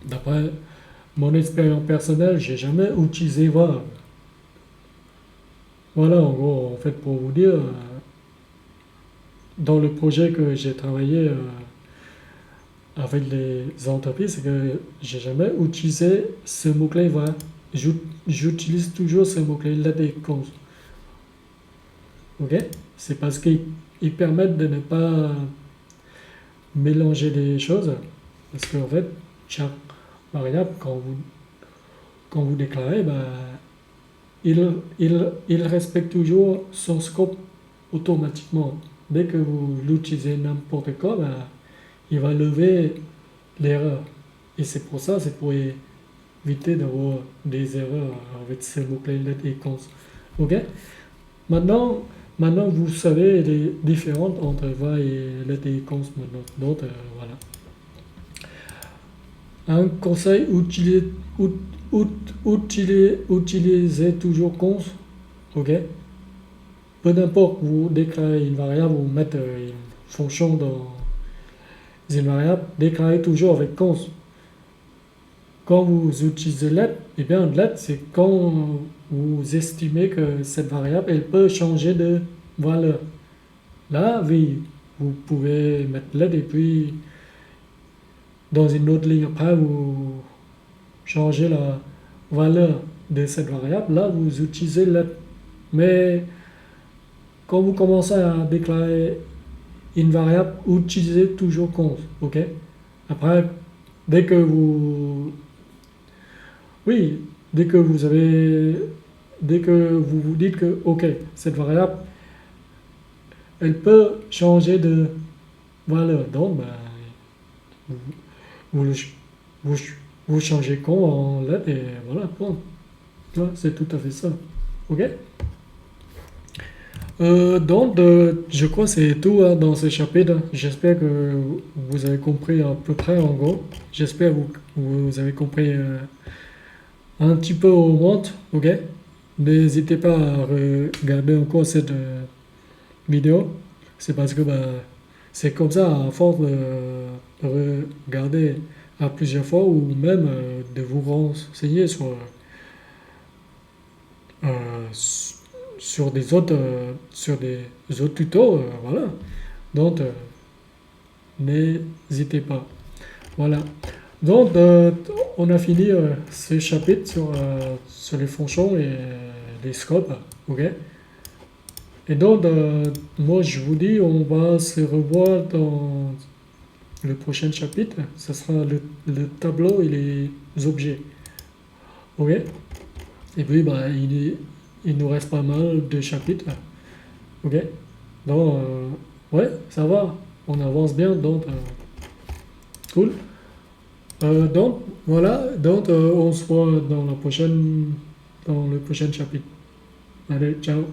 d'après mon expérience personnelle, j'ai jamais utilisé var. Voilà, en gros, en fait, pour vous dire, dans le projet que j'ai travaillé avec les entreprises, c'est que j'ai jamais utilisé ce mot-clé var. J'utilise toujours ce mot-clé let et cons. Ok? C'est parce qu'ils permettent de ne pas mélanger les choses. Parce qu'en fait, chaque variable, quand vous déclarez, bah, il respecte toujours son scope automatiquement. Dès que vous l'utilisez n'importe quoi, bah, il va lever l'erreur. Et c'est pour ça, c'est pour éviter d'avoir des erreurs avec ce mot-clé let et cons. Ok? Maintenant, maintenant, vous savez les différences entre var et let et cons maintenant. Donc, voilà. Un conseil, utilisez toujours cons. Ok? Peu importe, vous déclarez une variable ou mettez une fonction dans une variable, déclarez toujours avec cons. Quand vous utilisez let, eh bien let, c'est quand vous estimez que cette variable, elle peut changer de valeur. Là, oui, vous pouvez mettre let et puis dans une autre ligne après, vous changez la valeur de cette variable. Là, vous utilisez let. Mais quand vous commencez à déclarer une variable, utilisez toujours cons. Ok? Après, dès que vous oui, dès que vous vous dites que, ok, cette variable, elle peut changer de valeur. Donc, ben, vous, vous, le ch- vous, vous changez con en lettres et voilà, point. Ouais, c'est tout à fait ça. Ok? Donc, je crois que c'est tout hein, dans ce chapitre. J'espère que vous avez compris à peu près en gros. J'espère que vous avez compris un petit peu au moins. Ok? N'hésitez pas à regarder encore cette vidéo. C'est parce que bah, c'est comme ça, à force de regarder à plusieurs fois ou même de vous renseigner euh, sur des autres tutos. Voilà. Donc, n'hésitez pas. Voilà. Donc, on a fini ce chapitre sur les fonctions et les scopes. Ok? Et donc, moi, je vous dis, on va se revoir dans le prochain chapitre. Ce sera le tableau et les objets. Ok? Et puis, bah, il nous reste pas mal de chapitres. Ok? Donc, ouais, ça va. On avance bien. Donc, cool. Donc, voilà. Donc, on se voit dans le prochain chapitre. Allez, ciao.